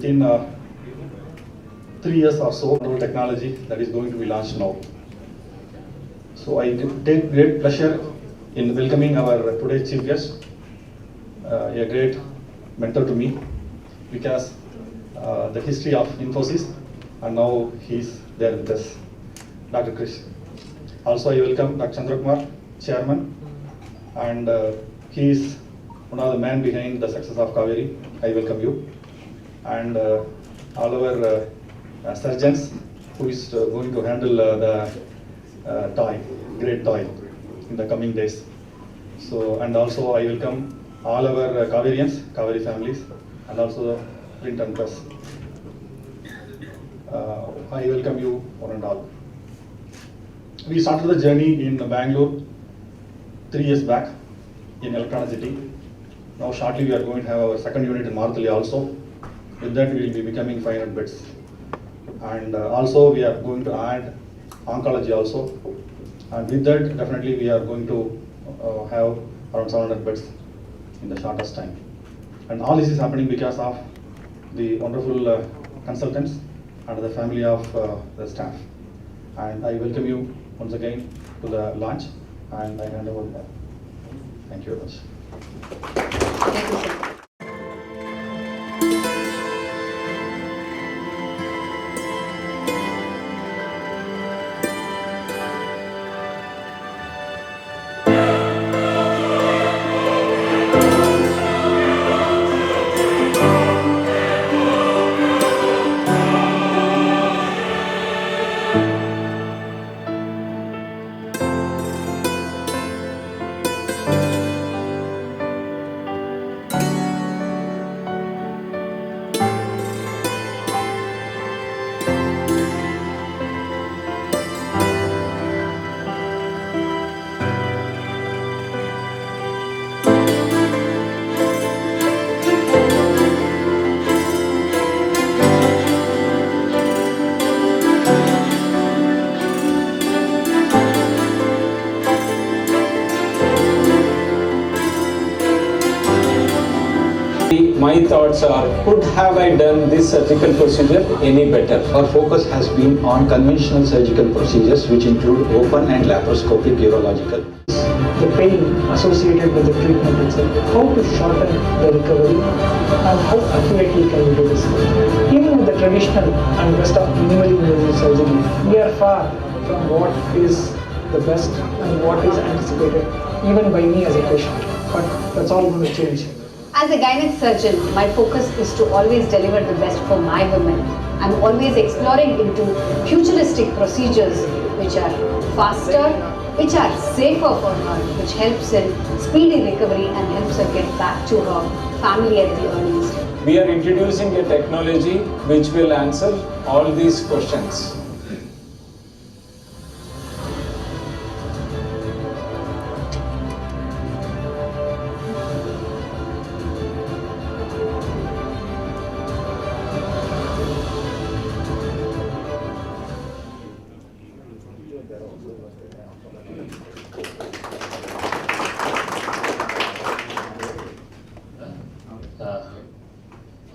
within 3 years or so, new technology that is going to be launched now. So I take great pleasure in welcoming our today's chief guest, a great mentor to me, because the history of Infosys, and now he's there with us, Dr. Krish. Also I welcome Dr. Chandra Kumar, Chairman, and he is one of the men behind the success of Kaveri. I welcome you. And all our surgeons who is going to handle the great toy in the coming days. So, and also I welcome all our Kaverians, Kaveri families, and also the print and press. I welcome you one and all. We started the journey in Bangalore 3 years back in electronicity. Now shortly we are going to have our second unit in Martali also. With that we will be becoming 500 beds. And also we are going to add oncology also. And with that definitely we are going to have around 700 beds in the shortest time. And all this is happening because of the wonderful consultants and the family of the staff. And I welcome you once again to the launch, and I hand over that. Thank you very much. Thank you, sir. My thoughts are, could have I done this surgical procedure any better? Our focus has been on conventional surgical procedures which include open and laparoscopic urological. The pain associated with the treatment itself, how to shorten the recovery and how accurately can we do this. Even with the traditional and best of minimally invasive surgery, we are far from what is the best and what is anticipated even by me as a patient. But that's all going to change. As a gynec surgeon, my focus is to always deliver the best for my women. I'm always exploring into futuristic procedures which are faster, which are safer for her, which helps in speedy recovery and helps her get back to her family at the earliest. We are introducing a technology which will answer all these questions.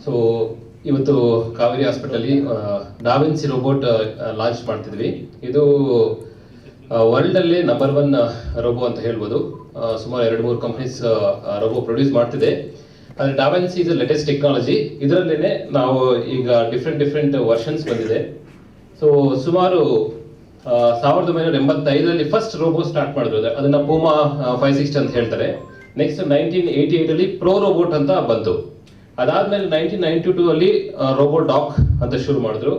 So ಇವತ್ತು Kaveri hospital da Vinci robot launch ಮಾಡ್ತಿದ್ವಿ. ಇದು world ಅಲ್ಲಿ number 1 robo ಅಂತ ಹೇಳ್ಬೋದು. ಸುಮಾರು 2-3 companies robo produce ಮಾಡ್ತಿದೆ. ಆದರೆ da Vinci is latest technology. ಇದರಲ್ಲೇನೆ ನಾವು ಈಗ ಡಿಫ್ರೆಂಟ್ ವರ್ಷನ್ಸ್ ಬಂದಿದೆ. ಸೊ ಸುಮಾರು 1985 ಫಸ್ಟ್ ರೋಬೋ ಸ್ಟಾರ್ಟ್ ಮಾಡಿದ್ರು. ಅದನ್ನ ಪೂಮಾ 560 ಅಂತ ಹೇಳ್ತಾರೆ. ನೆಕ್ಸ್ಟ್ 1988 ಅಲ್ಲಿ ಪ್ರೋ ರೋಬೋಟ್ ಅಂತ ಬಂತು. ಅದಾದ್ಮೇಲೆ 1992 ಅಲ್ಲಿ ರೋಬೋ ಡಾಕ್ ಅಂತ ಶುರು ಮಾಡಿದ್ರು.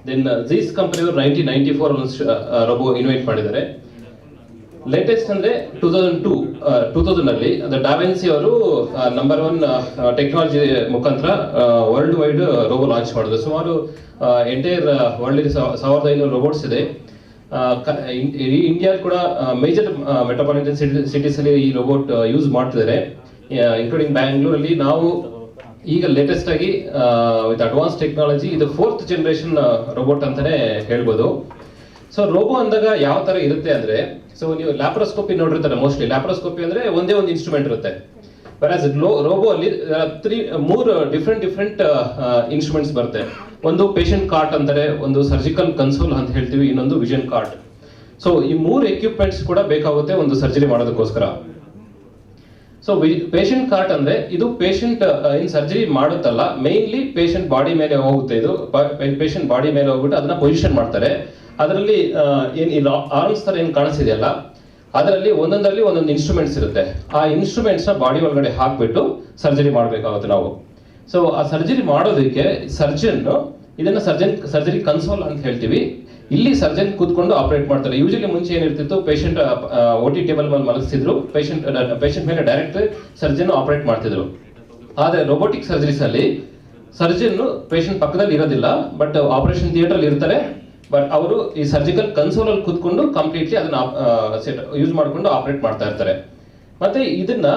ದೆನ್ ಝೀಸ್ ಕಂಪನಿಯವರು 1994 ರೋಬೋ ಇನ್ವೆಂಟ್ ಮಾಡಿದ್ದಾರೆ. ಲೇಟೆಸ್ಟ್ ಅಂದ್ರೆ 2000 ಅಲ್ಲಿ ಡಾವಿನ್ಸಿ ಅವರು ನಂಬರ್ 1 ಟೆಕ್ನಾಲಜಿ ಮುಖಾಂತರ ವರ್ಲ್ಡ್ ವೈಡ್ ರೋಬೋ ಲಾಂಚ್ ಮಾಡಿದ್ರು. ಸುಮಾರು ಎಂಟೈರ್ ವರ್ಲ್ಡ್ 1500 ರೋಬೋಟ್ಸ್ ಇದೆ. ಇಂಡಿಯಾ ಕೂಡ ಮೇಜರ್ ಮೆಟ್ರೋಪಾಲಿಟನ್ ಸಿಟೀಸ್ ಅಲ್ಲಿ ಈ ರೋಬೋಟ್ ಯೂಸ್ ಮಾಡ್ತಿದ್ದಾರೆ, ಇನ್ಕ್ಲೂಡಿಂಗ್ ಬ್ಯಾಂಗ್ಳೂರಲ್ಲಿ. ನಾವು ಈಗ ಲೇಟೆಸ್ಟ್ ಆಗಿ ವಿತ್ ಅಡ್ವಾನ್ಸ್ ಟೆಕ್ನಾಲಜಿ ಇದು 4th ಜನರೇಷನ್ ರೋಬೋಟ್ ಅಂತಾನೆ ಹೇಳ್ಬೋದು. ಸೊ ರೋಬೋ ಅಂದಾಗ ಯಾವ ತರ ಇರುತ್ತೆ ಅಂದ್ರೆ, ಸೊ ನೀವು ಲ್ಯಾಪ್ರೋಸ್ಕೋಪಿ ನೋಡಿರ್ತಾರೆ. ಮೋಸ್ಟ್ಲಿ ಲ್ಯಾಪ್ರೋಸ್ಕೋಪಿ ಅಂದ್ರೆ ಒಂದೇ ಒಂದು ಇನ್ಸ್ಟ್ರೂಮೆಂಟ್ ಇರುತ್ತೆ. ವೆರಾಸ್ ರೋಬೋ ಅಲ್ಲಿ ಮೂರು ಡಿಫ್ರೆಂಟ್ ಇನ್ಸ್ಟ್ರೂಮೆಂಟ್ಸ್ ಬರುತ್ತೆ. ಒಂದು ಪೇಷಂಟ್ ಕಾರ್ಟ್ ಅಂತಾರೆ, ಒಂದು ಸರ್ಜಿಕಲ್ ಕನ್ಸೋಲ್ ಅಂತ ಹೇಳ್ತೀವಿ, ಇನ್ನೊಂದು ವಿಷನ್ ಕಾರ್ಟ್. ಸೊ ಈ ಮೂರು ಎಕ್ವಿಪ್ಮೆಂಟ್ಸ್ ಕೂಡ ಬೇಕಾಗುತ್ತೆ ಒಂದು ಸರ್ಜರಿ ಮಾಡೋದಕ್ಕೋಸ್ಕರ. ಸೊ ಪೇಷಂಟ್ ಕಾರ್ಟ್ ಅಂದ್ರೆ ಇದು ಪೇಷಂಟ್ ಇನ್ ಸರ್ಜರಿ ಮಾಡುತ್ತಲ್ಲ, ಮೇನ್ಲಿ ಪೇಷಂಟ್ ಬಾಡಿ ಮೇಲೆ ಹೋಗುತ್ತೆ. ಇದು ಪೇಷಂಟ್ ಬಾಡಿ ಮೇಲೆ ಹೋಗ್ಬಿಟ್ಟು ಅದನ್ನ ಪೊಸಿಷನ್ ಮಾಡ್ತಾರೆ. ಅದರಲ್ಲಿ ಏನ್ ಈ ಆರ್ಮ್ಸ್ ತರ ಏನ್ ಕಾಣಿಸ್ತಿದೆಯಲ್ಲ, ಅದರಲ್ಲಿ ಒಂದೊಂದರಲ್ಲಿ ಒಂದೊಂದು ಇನ್ಸ್ಟ್ರೂಮೆಂಟ್ಸ್ ಇರುತ್ತೆ. ಆ ಇನ್ಸ್ಟ್ರೂಮೆಂಟ್ಸ್ ನ ಬಾಡಿ ಒಳಗಡೆ ಹಾಕ್ಬಿಟ್ಟು ಸರ್ಜರಿ ಮಾಡ್ಬೇಕಾಗುತ್ತೆ ನಾವು. ಸೊ ಆ ಸರ್ಜರಿ ಮಾಡೋದಕ್ಕೆ ಇದನ್ನ ಸರ್ಜರಿ ಕನ್ಸೋಲ್ ಅಂತ ಹೇಳ್ತೀವಿ. ಇಲ್ಲಿ ಸರ್ಜನ್ ಕೂತ್ಕೊಂಡು ಆಪರೇಟ್ ಮಾಡ್ತಾರೆ. ಯೂಶಲಿ ಮುಂಚೆ ಏನಿರ್ತಿತ್ತು, ಪೇಷಂಟ್ OT ಟೇಬಲ್ ಮೇಲೆ ಮಲಗಿಸ್ತಿದ್ರು, ಪೇಷಂಟ್ ಮೇಲೆ ಡೈರೆಕ್ಟ್ ಸರ್ಜನ್ ಆಪರೇಟ್ ಮಾಡ್ತಿದ್ರು. ಆದ್ರೆ ರೋಬೋಟಿಕ್ ಸರ್ಜರೀಸ್ ಅಲ್ಲಿ ಸರ್ಜನ್ ಪೇಷಂಟ್ ಪಕ್ಕದಲ್ಲಿ ಇರೋದಿಲ್ಲ, ಬಟ್ ಆಪರೇಷನ್ ಥಿಯೇಟರ್ ಅಲ್ಲಿ ಇರ್ತಾರೆ. ಬಟ್ ಅವರು ಈ ಸರ್ಜಿಕಲ್ ಕನ್ಸೋಲ್ ಅಲ್ಲಿ ಕೂತ್ಕೊಂಡು ಕಂಪ್ಲೀಟ್ಲಿ ಅದನ್ನ ಯೂಸ್ ಮಾಡ್ಕೊಂಡು ಆಪರೇಟ್ ಮಾಡ್ತಾ ಇರ್ತಾರೆ. ಮತ್ತೆ ಇದನ್ನ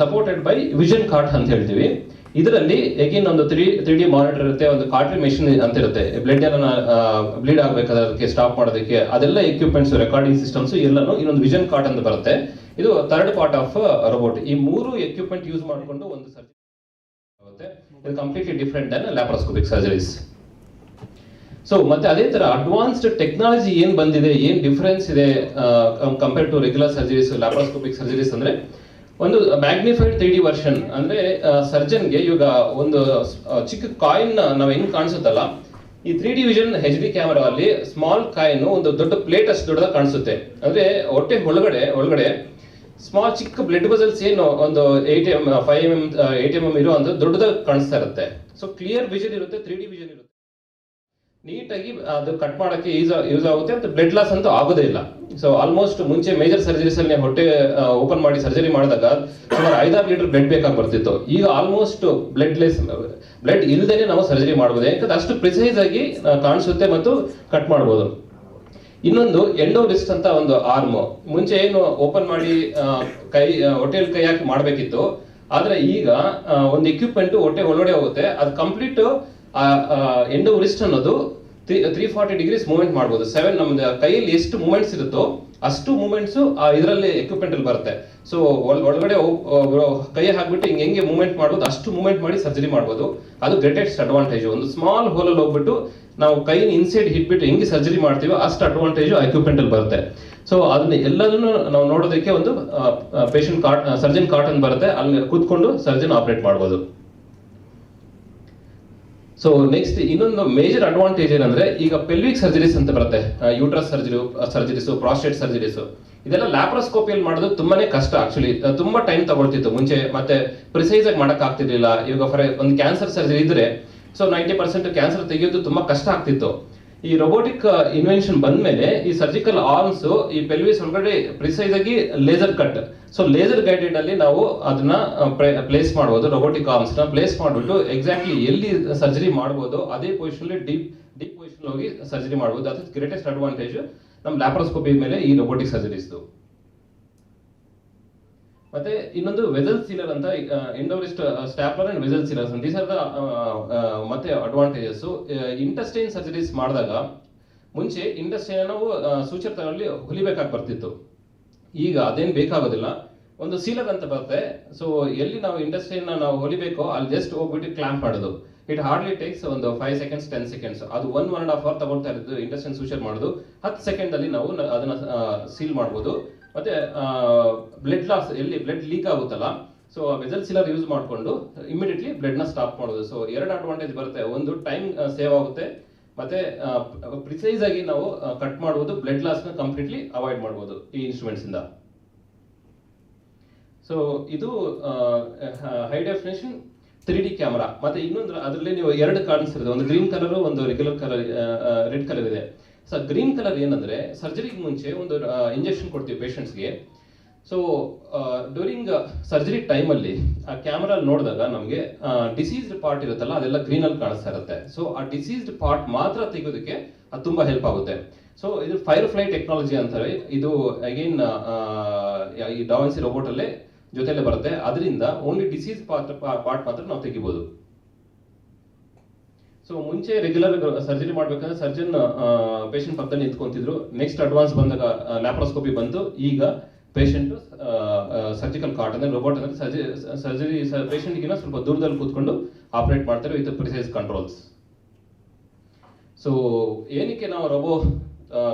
ಸಪೋರ್ಟೆಡ್ ಬೈ ವಿಷನ್ ಕಾರ್ಟ್ ಅಂತ ಹೇಳ್ತೀವಿ. ಇದರಲ್ಲಿ ಎಗೇನ್ ಒಂದು 3D ಮಾನಿಟರ್ ಇರುತ್ತೆ, ಒಂದು ಕಾರ್ಟ್ರಿ ಮೆಷಿನ್ ಅಂತ ಇರುತ್ತೆ. ಬ್ಲೀಡ್ ಆಗ್ಬೇಕಾದ್ರೆ ಅದಕ್ಕೆ ಸ್ಟಾಪ್ ಮಾಡೋದಕ್ಕೆ ಅದೆಲ್ಲ ಎಕ್ವಿಪ್ಮೆಂಟ್ಸ್, ರೆಕಾರ್ಡಿಂಗ್ ಸಿಸ್ಟಮ್ಸ್ ಎಲ್ಲನೂ ಇನ್ನೊಂದು ವಿಷನ್ ಕಾರ್ಟ್ ಅಂತ ಬರುತ್ತೆ. ಇದು ಥರ್ಡ್ ಪಾರ್ಟ್ ಆಫ್ ರೋಬೋಟ್. ಈ ಮೂರು ಎಕ್ವಿಪ್ಮೆಂಟ್ ಯೂಸ್ ಮಾಡಿಕೊಂಡು ಒಂದು ಸರ್ಜರಿ ಆಗುತ್ತೆ. ಇದು completely different than laparoscopic surgeries. So ಮತ್ತೆ ಅದೇ ತರ ಅಡ್ವಾನ್ಸ್ಡ್ ಟೆಕ್ನಾಲಜಿ ಏನ್ ಬಂದಿದೆ, ಏನ್ ಡಿಫರೆನ್ಸ್ ಇದೆ compare to regular surgeries, laparoscopic surgeries ಅಂದ್ರೆ, ಒಂದು ಮ್ಯಾಗ್ನಿಫೈಡ್ 3D ವರ್ಷನ್ ಅಂದ್ರೆ ಸರ್ಜನ್ಗೆ ಇವಾಗ ಒಂದು ಚಿಕ್ಕ ಕಾಯಿನ್ ನಾವ್ ಹೆಂಗ್ ಕಾಣಿಸುತ್ತಲ್ಲ, ಈ 3D ವಿಷನ್ HD ಕ್ಯಾಮೆರಾ ಅಲ್ಲಿ ಸ್ಮಾಲ್ ಕಾಯಿನ್ ಒಂದು ದೊಡ್ಡ ಪ್ಲೇಟ್ ಅಷ್ಟು ದೊಡ್ಡದಾಗ ಕಾಣಿಸುತ್ತೆ. ಅಂದ್ರೆ ಹೊಟ್ಟೆ ಒಳಗಡೆ ಸ್ಮಾಲ್ ಚಿಕ್ಕ ಬ್ಲಡ್ ವೆಸಲ್ಸ್ ಏನು ಒಂದು 8 mm 5 mm 8 mm ಇರೋ ಒಂದು ದೊಡ್ಡದಾಗಿ ಕಾಣಿಸ್ತಾ ಇರುತ್ತೆ. ಸೊ ಕ್ಲಿಯರ್ ವಿಷನ್ ಇರುತ್ತೆ, 3D ವಿಷನ್ ಇರುತ್ತೆ. ನೀಟಾಗಿ ಅದು ಕಟ್ ಮಾಡಕ್ಕೆ ಯೂಸ್ ಆಗುತ್ತೆ, ಮತ್ತು ಬ್ಲಡ್ ಲಾಸ್ ಅಂತೂ ಆಗೋದೇ ಇಲ್ಲ. ಸೊ ಆಲ್ಮೋಸ್ಟ್ ಮುಂಚೆ ಮೇಜರ್ ಸರ್ಜರೀಸ್ ಅಲ್ಲಿ ಹೊಟ್ಟೆ ಓಪನ್ ಮಾಡಿ ಸರ್ಜರಿ ಮಾಡಿದಾಗ ಸುಮಾರು 5-6 ಲೀಟರ್ ಬ್ಲಡ್ ಬೇಕಾಗಿ ಬರ್ತಿತ್ತು. ಈಗ ಆಲ್ಮೋಸ್ಟ್ ಬ್ಲಡ್ ಇಲ್ದೇನೆ ನಾವು ಸರ್ಜರಿ ಮಾಡಬಹುದು, ಯಾಕಂದ್ರೆ ಅಷ್ಟು ಪ್ರಿಸೈಸ್ ಆಗಿ ಕಾಣಿಸುತ್ತೆ ಮತ್ತು ಕಟ್ ಮಾಡಬಹುದು. ಇನ್ನೊಂದು ಎಂಡೋ ರಿಸ್ಟ್ ಅಂತ ಒಂದು ಆರ್ಮ್, ಮುಂಚೆ ಏನು ಓಪನ್ ಮಾಡಿ ಹೊಟ್ಟೆಯಲ್ಲಿ ಕೈ ಹಾಕಿ ಮಾಡಬೇಕಿತ್ತು, ಆದ್ರೆ ಈಗ ಒಂದು ಎಕ್ವಿಪ್ಮೆಂಟ್ ಹೊಟ್ಟೆ ಒಳಗಡೆ ಹೋಗುತ್ತೆ, ಅದು ಕಂಪ್ಲೀಟ್ ಎಂಡೋ ರಿಸ್ಟ್ ಅನ್ನೋದು 340 ಡಿಗ್ರೀಸ್ ಮೂವ್ಮೆಂಟ್ ಮಾಡಬಹುದು. ನಮ್ದು ಕೈಯಲ್ಲಿ ಎಷ್ಟು ಮೂವ್ಮೆಂಟ್ಸ್ ಇರುತ್ತೋ ಅಷ್ಟು ಮೂವ್ಮೆಂಟ್ಸ್ ಇದರಲ್ಲಿ ಎಕ್ವಿಪ್ಮೆಂಟ್ ಅಲ್ಲಿ ಬರುತ್ತೆ. ಸೊ ಒಳಗಡೆ ಕೈ ಹಾಕ್ಬಿಟ್ಟು ಹೆಂಗೆ ಮೂವ್ಮೆಂಟ್ ಮಾಡ್ಬೋದು ಅಷ್ಟು ಮೂವ್ಮೆಂಟ್ ಮಾಡಿ ಸರ್ಜರಿ ಮಾಡ್ಬೋದು. ಅದು ಗ್ರೇಟೆಸ್ಟ್ ಅಡ್ವಾಂಟೇಜ್. ಒಂದು ಸ್ಮಾಲ್ ಹೋಲ್ ಅಲ್ಲಿ ಹೋಗ್ಬಿಟ್ಟು ನಾವು ಕೈನ ಇನ್ಸೈಡ್ ಹಿಟ್ಬಿಟ್ಟು ಹೆಂಗೆ ಸರ್ಜರಿ ಮಾಡ್ತೀವೋ ಅಷ್ಟು ಅಡ್ವಾಂಟೇಜ್ ಎಕ್ವಿಪ್ಮೆಂಟ್ ಅಲ್ಲಿ ಬರುತ್ತೆ. ಸೊ ಅದನ್ನ ಎಲ್ಲದನ್ನು ನಾವು ನೋಡೋದಕ್ಕೆ ಒಂದು ಪೇಷಂಟ್ ಕಾರ್ಟ್, ಸರ್ಜನ್ ಕಾರ್ಟ್ ಅಂತ ಬರುತ್ತೆ, ಅಲ್ಲಿ ಕೂತ್ಕೊಂಡು ಸರ್ಜನ್ ಆಪರೇಟ್ ಮಾಡ್ಬೋದು. ಸೊ ನೆಕ್ಸ್ಟ್ ಇನ್ನೊಂದು ಮೇಜರ್ ಅಡ್ವಾಂಟೇಜ್ ಏನಂದ್ರೆ, ಈಗ ಪೆಲ್ವಿಕ್ ಸರ್ಜರೀಸ್ ಅಂತ ಬರುತ್ತೆ, ಯೂಟ್ರಸ್ ಸರ್ಜರೀಸ್, ಪ್ರಾಸ್ಟೇಟ್ ಸರ್ಜರೀಸ್, ಇದೆಲ್ಲ ಲ್ಯಾಪ್ರೋಸ್ಕೋಪಿಯಲ್ಲಿ ಮಾಡೋದು ತುಂಬಾನೇ ಕಷ್ಟ. ಆಕ್ಚುಲಿ ತುಂಬಾ ಟೈಮ್ ತಗೊಳ್ತಿತ್ತು ಮುಂಚೆ, ಮತ್ತೆ ಪ್ರಿಸೈಸ್ ಆಗಿ ಮಾಡಕ್ ಆಗ್ತಿರ್ಲಿಲ್ಲ. ಇವಾಗ ಒಂದು ಕ್ಯಾನ್ಸರ್ ಸರ್ಜರಿ ಇದ್ರೆ ಸೊ 90% ಕ್ಯಾನ್ಸರ್ ತೆಗೆಯೋದು ತುಂಬಾ ಕಷ್ಟ ಆಗ್ತಿತ್ತು. ಈ ರೋಬೋಟಿಕ್ ಇನ್ವೆನ್ಷನ್ ಬಂದ್ಮೇಲೆ ಈ ಸರ್ಜಿಕಲ್ ಆರ್ಮ್ಸ್ ಈ ಪೆಲ್ವಿಸ್ ಒಳಗಡೆ ಪ್ರಿಸೈಸ್ ಆಗಿ laser cut, so laser guided ಅಲ್ಲಿ ನಾವು ಅದನ್ನ ಪ್ಲೇಸ್ ಮಾಡಬಹುದು. ರೋಬೋಟಿಕ್ ಆರ್ಮ್ಸ್ ನ ಪ್ಲೇಸ್ ಮಾಡ್ಬಿಟ್ಟು ಎಕ್ಸಾಕ್ಟ್ಲಿ ಎಲ್ಲಿ ಸರ್ಜರಿ ಮಾಡಬಹುದು ಅದೇ ಪೊಸಿಷನ್ ಡೀಪ್ ಪೊಸಿಷನ್ ಹೋಗಿ ಸರ್ಜರಿ ಮಾಡಬಹುದು. ಅದು ಗ್ರೇಟೆಸ್ಟ್ ಅಡ್ವಾಂಟೇಜ್ ನಮ್ಮ ಲ್ಯಾಪ್ರೋಸ್ಕೋಪಿ ಮೇಲೆ ಈ ರೋಬೋಟಿಕ್ ಸರ್ಜರೀಸ್. ಮತ್ತೆ ಇನ್ನೊಂದು ವೆಸಲ್ ಸೀಲರ್ ಅಂತ, ಎಂಡೋರಿಸ್ಟ್ ಸ್ಟ್ಯಾಪ್ಲರ್ ಅಂಡ್ ವೆಸಲ್ ಸೀಲರ್ಸ್ ಅಂತ, ದೀಸ್ ಆರ್ ದ ಮತ್ತೆ ಅಡ್ವಾಂಟೇಜಸ್. ಇಂಟೆಸ್ಟೈನ್ ಸರ್ಜರೀಸ್ ಮಾಡಿದಾಗ ಮುಂಚೆ ಇಂಟೆಸ್ಟೈನ್ ನಾವು ಸೂಚರ್ ತಗೊಳ್ಳಿ ಹೊಲಿಬೇಕಾಗಿ ಬರ್ತಿತ್ತು, ಈಗ ಅದೇನು ಬೇಕಾಗೋದಿಲ್ಲ. ಒಂದು ಸೀಲರ್ ಅಂತ ಬರುತ್ತೆ, ಸೊ ಎಲ್ಲಿ ನಾವು ಇಂಟೆಸ್ಟೈನ್ ನಾವು ಹೊಲಿಬೇಕೋ ಅಲ್ಲಿ ಜಸ್ಟ್ ಹೋಗ್ಬಿಟ್ಟು ಕ್ಲಾಂಪ್ ಮಾಡೋದು. ಇಟ್ ಹಾರ್ಡ್ಲಿ ಟೇಕ್ಸ್ ಒಂದು 5 seconds 10 seconds. ಅದು 1.5 hour ತಗೊಳ್ತಾ ಇರೋದು ಇಂಟೆಸ್ಟೈನ್ ಸೂಚರ್ ಮಾಡೋದು. 10 seconds ಅಲ್ಲಿ ನಾವು ಅದನ್ನ ಸೀಲ್ ಮಾಡ್ಬೋದು. ಮತ್ತೆ ಬ್ಲಡ್ ಲಾಸ್, ಎಲ್ಲಿ ಬ್ಲಡ್ ಲೀಕ್ ಆಗುತ್ತಲ್ಲ, ಸೊ ವೆಸಲ್ ಸೀಲರ್ ಯೂಸ್ ಮಾಡಿಕೊಂಡು ಇಮಿಡಿಯೇಟ್ಲಿ ಬ್ಲಡ್ ನ ಸ್ಟಾಪ್ ಮಾಡೋದು. ಸೊ 2 ಅಡ್ವಾಂಟೇಜ್ ಬರುತ್ತೆ, ಒಂದು ಟೈಮ್ ಸೇವ್ ಆಗುತ್ತೆ, ಮತ್ತೆ ಪ್ರಿಸೈಸ್ ಆಗಿ ನಾವು ಕಟ್ ಮಾಡಬಹುದು, ಬ್ಲಡ್ ಲಾಸ್ ನ ಕಂಪ್ಲೀಟ್ಲಿ ಅವಾಯ್ಡ್ ಮಾಡಬಹುದು ಈ ಇನ್ಸ್ಟ್ರೂಮೆಂಟ್ಸ್ ಇಂದ. ಸೊ ಇದು ಹೈ ಡೆಫಿನೇಷನ್ 3D ಕ್ಯಾಮರಾ. ಮತ್ತೆ ಇನ್ನೊಂದು ಅದರಲ್ಲಿ ನೀವು 2 ಕಾಣಿಸ್ತಿರೋದು, ಒಂದು ಗ್ರೀನ್ ಕಲರ್, ಒಂದು ರೆಗ್ಯುಲರ್ ಕಲರ್, ರೆಡ್ ಕಲರ್ ಇದೆ. ಸೊ ಗ್ರೀನ್ ಕಲರ್ ಏನಂದ್ರೆ, ಸರ್ಜರಿಗೆ ಮುಂಚೆ ಒಂದು ಇಂಜೆಕ್ಷನ್ ಕೊಡ್ತೀವಿ ಪೇಷಂಟ್ಸ್ಗೆ. ಸೊ ಡ್ಯೂರಿಂಗ್ ಸರ್ಜರಿ ಟೈಮಲ್ಲಿ ಆ ಕ್ಯಾಮರಾ ನೋಡಿದಾಗ ನಮಗೆ ಡಿಸೀಸ್ಡ್ ಪಾರ್ಟ್ ಇರುತ್ತಲ್ಲ ಅದೆಲ್ಲ ಗ್ರೀನ್ ಅಲ್ಲಿ ಕಾಣಿಸ್ತಾ ಇರುತ್ತೆ. ಸೊ ಆ ಡಿಸೀಸ್ಡ್ ಪಾರ್ಟ್ ಮಾತ್ರ ತೆಗೆಯೋದಕ್ಕೆ ಅದು ತುಂಬಾ ಹೆಲ್ಪ್ ಆಗುತ್ತೆ. ಸೊ ಇದು ಫೈರ್ಫ್ಲೈ ಟೆಕ್ನಾಲಜಿ ಅಂತಾರೆ. ಇದು ಅಗೇನ್ ಈ ಡಾವಿನ್ಸಿ ರೋಬೋಟ್ ಅಲ್ಲೇ ಜೊತೆಲೆ ಬರುತ್ತೆ. ಅದರಿಂದ ಓನ್ಲಿ ಡಿಸೀಸ್ ಪಾರ್ಟ್ ಮಾತ್ರ ನಾವು ತೆಗಿಬಹುದು. ಸೊ ಮುಂಚೆ ರೆಗ್ಯುಲರ್ ಸರ್ಜರಿ ಮಾಡ್ಬೇಕಂದ್ರೆ ಸರ್ಜನ್ ಪೇಷಂಟ್ ಪಕ್ಕದಲ್ಲಿ ನಿಂತ್ಕೊಂತಿದ್ರು. ನೆಕ್ಸ್ಟ್ ಅಡ್ವಾನ್ಸ್ ಬಂದಾಗ ಲ್ಯಾಪ್ರೋಸ್ಕೋಪಿ ಬಂತು. ಈಗ ಪೇಷಂಟು ಸರ್ಜಿಕಲ್ ಕಾರ್ಟ್ ಅಂದರೆ ರೋಬೋಟ್ ಅಂದರೆ ಸರ್ಜರಿ ಪೇಷಂಟ್ಗಿನ ಸ್ವಲ್ಪ ದೂರದಲ್ಲಿ ಕೂತ್ಕೊಂಡು ಆಪರೇಟ್ ಮಾಡ್ತಾರೆ ವಿತ್ ಪ್ರಿಸೈಸ್ ಕಂಟ್ರೋಲ್ಸ್. ಸೊ ಏನಕ್ಕೆ ನಾವು ರೋಬೋ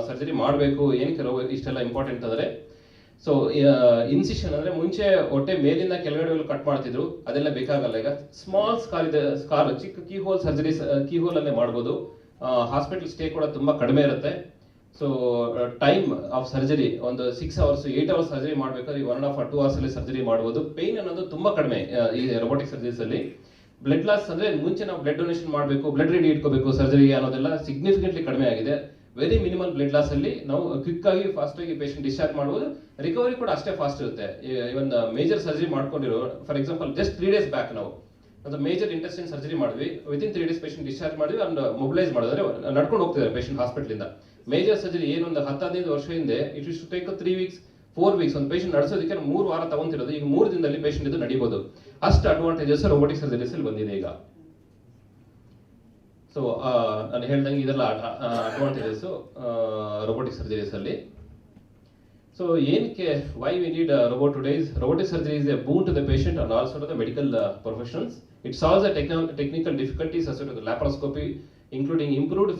ಸರ್ಜರಿ ಮಾಡಬೇಕು, ಏನಕ್ಕೆ ರೋಬೋ ಇಷ್ಟೆಲ್ಲ ಇಂಪಾರ್ಟೆಂಟ್ ಅಂದರೆ, ಸೊ ಇನ್ಸಿಷನ್ ಅಂದರೆ ಮುಂಚೆ ಹೊಟ್ಟೆ ಮೇಲಿಂದ ಕೆಳಗಡೆ ಕಟ್ ಮಾಡ್ತಿದ್ರು, ಅದೆಲ್ಲ ಬೇಕಾಗಲ್ಲ. ಈಗ ಸ್ಮಾಲ್ ಸ್ಕಾರ್ ಚಿಕ್ಕ keyhole surgery keyhole ಅಲ್ಲೇ ಮಾಡ್ಬೋದು. ಹಾಸ್ಪಿಟಲ್ ಸ್ಟೇ ಕೂಡ ತುಂಬ ಕಡಿಮೆ ಇರುತ್ತೆ. ಸೊ ಟೈಮ್ ಆಫ್ ಸರ್ಜರಿ ಒಂದು 6 hours 8 hours ಸರ್ಜರಿ ಮಾಡಬೇಕಾದ್ರೆ 1.5 or 2 hours ಅಲ್ಲಿ ಸರ್ಜರಿ ಮಾಡ್ಬೋದು. ಪೇನ್ ಅನ್ನೋದು ತುಂಬ ಕಡಿಮೆ ಈ ರೋಬೋಟಿಕ್ ಸರ್ಜರೀಸ್ ಅಲ್ಲಿ. ಬ್ಲಡ್ ಲಾಸ್ ಅಂದರೆ ಮುಂಚೆ ನಾವು ಬ್ಲಡ್ ಡೊನೇಷನ್ ಮಾಡಬೇಕು, ಬ್ಲಡ್ ರೆಡಿ ಇಟ್ಕೋಬೇಕು ಸರ್ಜರಿಗೆ ಅನ್ನೋದೆಲ್ಲ ಸಿಗ್ನಿಫಿಕೆಂಟ್ಲಿ ಕಡಿಮೆ ಆಗಿದೆ. ವೆರಿ ಮಿನಿಮಲ್ ಬ್ಲಡ್ ಲಾಸ್ ಅಲ್ಲಿ ನಾವು ಕ್ವಿಕ್ ಆಗಿ ಫಾಸ್ಟ್ ಆಗಿ ಪೇಷಂಟ್ ಡಿಸ್ಚಾರ್ಜ್ ಮಾಡ್ಬೋದು. ರಿಕವರಿ ಕೂಡ ಅಷ್ಟೇ ಫಾಸ್ಟ್ ಇರುತ್ತೆ. ಇವನ್ ಮೇಜರ್ ಸರ್ಜರಿ ಮಾಡ್ಕೊಂಡಿರೋ, for example just 3 days back ನಾವು ಒಂದು ಮೇಜರ್ ಇಂಟೆಸ್ಟೈನ್ ಸರ್ಜರಿ ಮಾಡಿದ್ವಿ. ವಿತಿನ್ 3 days ಪೇಷಂಟ್ ಡಿಸ್ಚಾರ್ಜ್ ಮಾಡಿದ್ವಿ ಅಂಡ್ ಮೊಬಿಲೈಸ್ ಮಾಡಿದ್ರೆ ನಡ್ಕೊಂಡು ಹೋಗ್ತಿದ್ದಾರೆ ಪೇಷಂಟ್ ಹಾಸ್ಪಿಟಲಿಂದ. ಮೇಜರ್ ಸರ್ಜರಿ ಏನೊಂದು 10-15 ವರ್ಷ ಹಿಂದೆ it is to take 3 weeks 4 weeks ಒಂದು ಪೇಷಂಟ್ ನಡೆಸೋದಕ್ಕೆ 3 ವಾರ ತಗೊಂತಿರೋದು, ಈಗ 3 ದಿನದಲ್ಲಿ ಪೇಷಂಟ್ ಇದು ನಡಿಬಹುದು. ಅಷ್ಟು ಅಡ್ವಾಂಟೇಜಸ್ ರೋಬೋಟಿಕ್ ಸರ್ಜರೀಸ್ ಅಲ್ಲಿ ಬಂದಿದೆ ಈಗ. ಸೊ ನಾನು ಹೇಳ್ದಂಗೆ ಇದೆಲ್ಲ ಅಡ್ವಾಂಟೇಜಸ್ ರೋಬೋಟಿಕ್ ಸರ್ಜರೀಸ್ ಅಲ್ಲಿ. ಸೊ ಏನಕ್ಕೆ why we need robot today's? Robotic surgery is a boon to the patient and also to the medical professionals. It solves the technical difficulties associated with laparoscopy, including improved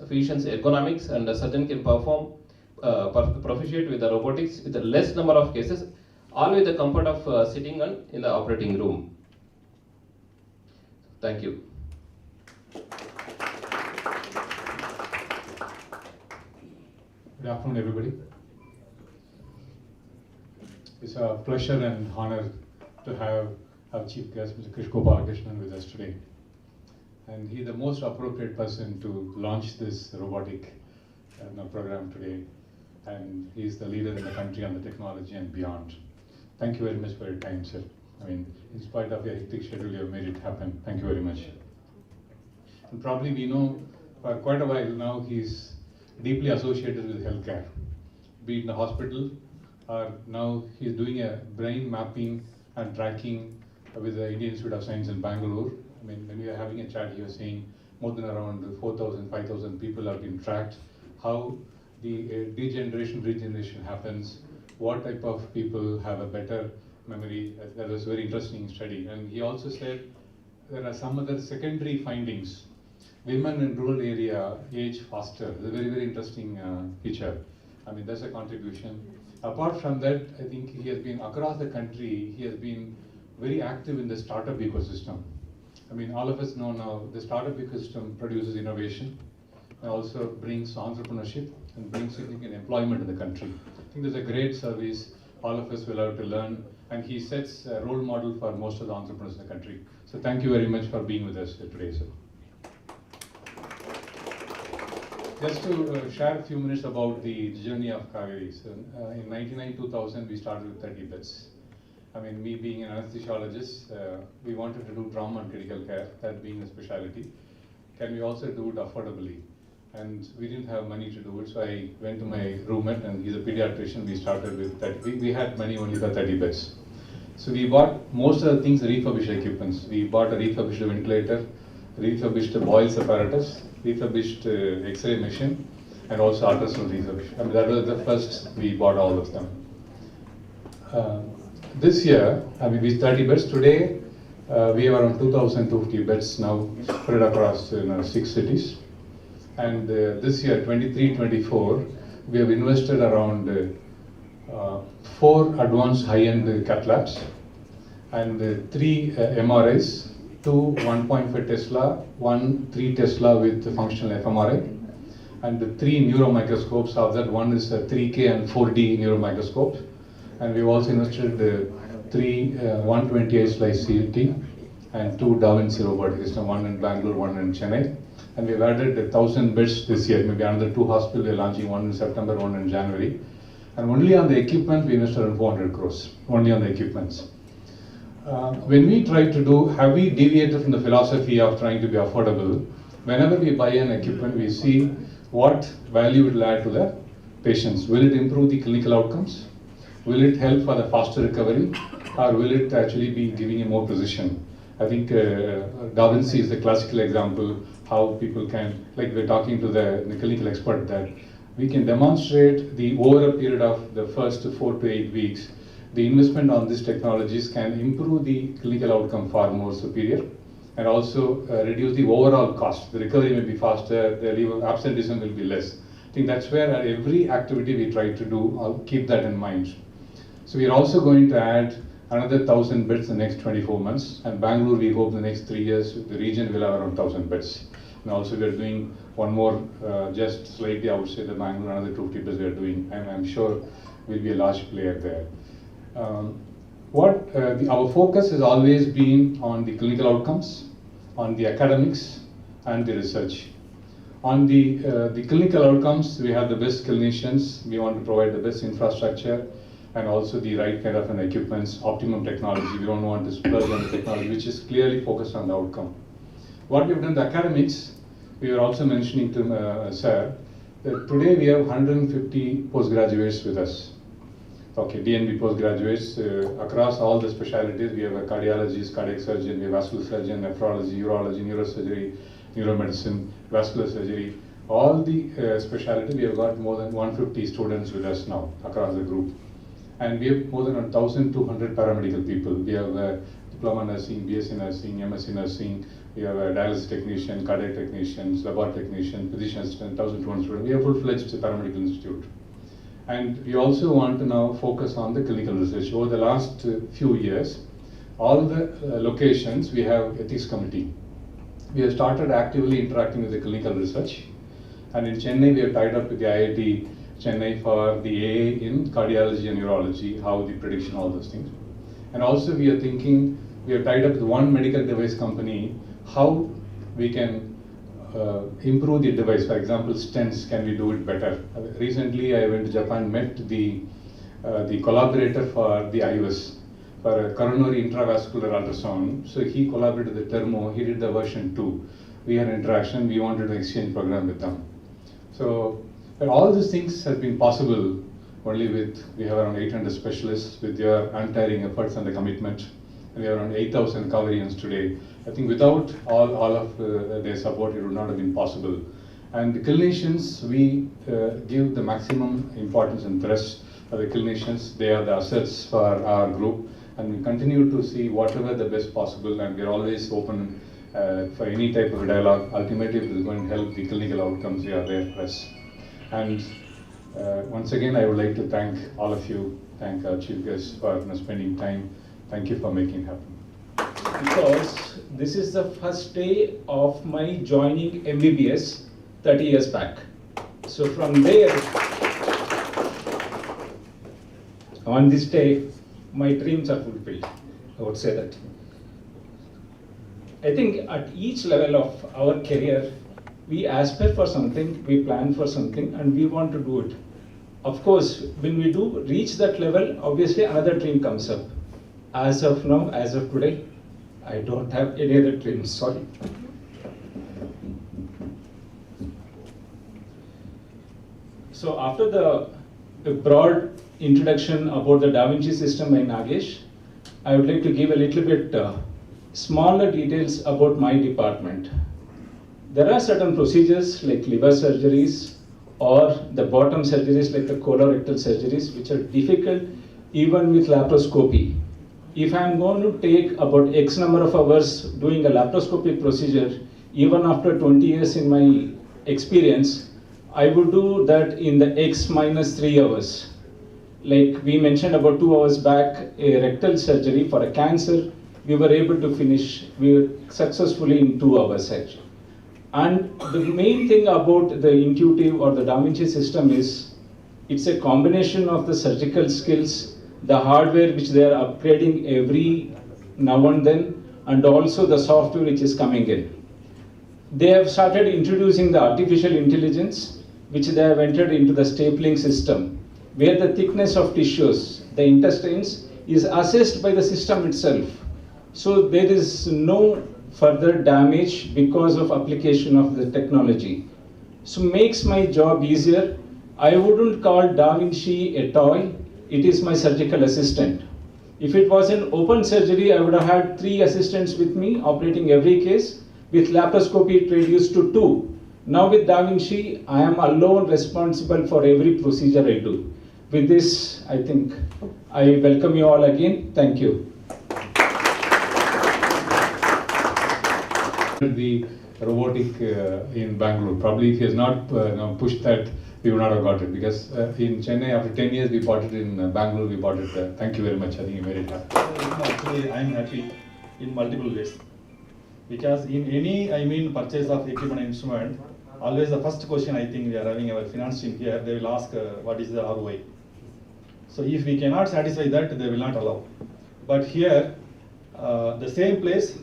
physician's ergonomics, and the surgeon can perform proficient with the robotics with a less number of cases, all with the comfort of sitting in the operating room. Thank you. Good afternoon, everybody. It's a pleasure and honor to have our chief guest, Mr. Krish Gopalakrishnan, with us today. And he's the most appropriate person to launch this robotic program today. And he's the leader in the country on the technology and beyond. Thank you very much for your time, sir. I mean, in spite of your hectic schedule, you have made it happen. Thank you very much. And probably we know for quite a while now he's deeply associated with healthcare, be it in the hospital or now he's doing a brain mapping and tracking with the Indian Institute of Science in Bangalore. I mean, when we are having a chat, he was saying more than around 4,000, 5,000 people have been tracked. How the degeneration, regeneration happens, what type of people have a better memory. That was a very interesting study. And he also said there are some other secondary findings. Women in rural area age faster. It's a very, very interesting feature. I mean, that's a contribution. Apart from that, I think he has been across the country, he has been very active in the startup ecosystem. I mean, all of us know now the startup ecosystem produces innovation and also brings entrepreneurship and brings significant employment in the country. I think there's a great service all of us will have to learn, and he sets a role model for most of the entrepreneurs in the country. So thank you very much for being with us today, sir. Just to share a few minutes about the journey of Kaveri. So, in 1999-2000, we started with 30 beds. I mean, me being an anesthesiologist, we wanted to do trauma and critical care, that being a specialty. Can we also do it affordably? And we didn't have money to do it, so I went to my roommate, and he's a pediatrician. We started with 30. We had money only for 30 beds. So we bought most of the things refurbished equipments. We bought a refurbished ventilator, refurbished boils apparatus, refurbished X-ray machine, and also ultrasound refurbished. I mean, that was the first we bought all of them. This year, I mean, with 30 beds today, we have around 2,250 beds now spread across 6 cities. And this year, 23-24, we have invested around 4 advanced high-end cath labs and 3 MRIs, 2 1.5 Tesla, 1 3 Tesla with functional fMRI, and 3 neuromicroscopes. Of that, one is a 3K and 4D neuromicroscopes. And we've also invested 3 128 slice CT and 2 Da Vinci robotic system, one in Bangalore, one in Chennai. And we've added 1,000 beds this year, maybe another 2 hospitals. We're launching one in September, one in January. And only on the equipment, we invested around 400 crores, only on the equipments. When we try to do, have we deviated from the philosophy of trying to be affordable? Whenever we buy an equipment, we see what value it will add to the patients. Will it improve the clinical outcomes? Will it help for the faster recovery? Or will it actually be giving a more precision? I think Da Vinci is the classical example how people can, like we're talking to the clinical expert, that we can demonstrate the over a period of the first 4 to 8 weeks, the investment on these technologies can improve the clinical outcome far more superior and also reduce the overall cost. The recovery may be faster, the leave of absenteeism will be less. I think that's where every activity we try to do, I'll keep that in mind. So we are also going to add another 1,000 beds in the next 24 months, and Bangalore, we hope the next 3 years, the region will have around 1,000 beds. And also we are doing one more, just slightly outside the Bangalore, another 250 beds we are doing, and I'm sure we'll be a large player there. Our focus has always been on the clinical outcomes, on the academics, and the research. On the clinical outcomes, we have the best clinicians, we want to provide the best infrastructure, and also the right kind of equipments, optimum technology. We don't want to splurge on the technology, which is clearly focused on the outcome. What we've done in the academics, we were also mentioning to Sir, that today we have 150 postgraduates with us. Okay, DNB postgraduates across all the specialties. We have a cardiologist, cardiac surgeon, we have vascular surgeon, nephrology, urology, neurosurgery, neuromedicine, vascular surgery. All the specialties, we have got more than 150 students with us now across the group. And we have more than 1,200 paramedical people. We have diploma nursing, BSc nursing, MSc nursing. We have a dialysis technician, cardiac technicians, laboratory technician, physician assistant, 1,200 students. We have full-fledged paramedical institute. And we also want to now focus on the clinical research. Over the last few years, all the locations, we have ethics committee. We have started actively interacting with the clinical research. And in Chennai, we have tied up with the IIT Chennai for the AA in cardiology and neurology, how the prediction, all those things. And also we are thinking, we have tied up with one medical device company, how we can improve the device. For example, stents, can we do it better? Recently, I went to Japan, met the collaborator for the iOS, for a coronary intravascular ultrasound. So he collaborated with Thermo, he did the version 2. We had interaction, we wanted an exchange program with them. So, but all these things have been possible only with, we have around 800 specialists with their untiring efforts and the commitment. And we have around 8,000 Kauveryans today. I think without all of their support, it would not have been possible. And the clinicians, we give the maximum importance and thrust for the clinicians. They are the assets for our group. And we continue to see whatever the best possible, and we're always open for any type of dialogue. Ultimately, if it is going to help the clinical outcomes, we are there for us. And once again, I would like to thank all of you, thank our chief guests for spending time. Thank you for making it happen. Because this is the first day of my joining MBBS 30 years back. So from there, on this day, my dreams are fulfilled. I would say that. I think at each level of our career, we aspire for something, we plan for something, and we want to do it. Of course, when we do reach that level, obviously another dream comes up. As of now, as of today, I don't have any other dreams, sorry. So after the broad introduction about the Da Vinci system by Nagesh, I would like to give a little bit smaller details about my department. There are certain procedures like liver surgeries or the bottom surgeries like the colorectal surgeries which are difficult even with laparoscopy. If I am going to take about X number of hours doing a laparoscopic procedure, even after 20 years in my experience, I would do that in the X minus 3 hours. Like we mentioned about 2 hours back, a rectal surgery for a cancer, we were able to finish successfully in 2 hours actually. And the main thing about the Intuitive or the Da Vinci system is, it's a combination of the surgical skills, the hardware which they are upgrading every now and then, and also the software which is coming in. They have started introducing the artificial intelligence, which they have entered into the stapling system, where the thickness of tissues, the intestines, is assessed by the system itself. So there is no further damage because of application of the technology. So makes my job easier. I wouldn't call Da Vinci a toy, it is my surgical assistant. If it was an open surgery, I would have had 3 assistants with me operating every case. With laparoscopy, it reduced to 2. Now with Da Vinci, I am alone responsible for every procedure I do. With this, I think I welcome you all again. Thank you. The robotic in Bangalore. Probably if he has not pushed that, we would not have got it, because in Chennai after 10 years we bought it, in Bangalore we bought it. Thank you very much. I think I'm very happy. Actually, I am happy in multiple ways, because in any purchase of equipment and instrument, always the first question I think we are having our finance team here, they will ask what is the ROI. So if we cannot satisfy that, they will not allow. But here, the same place,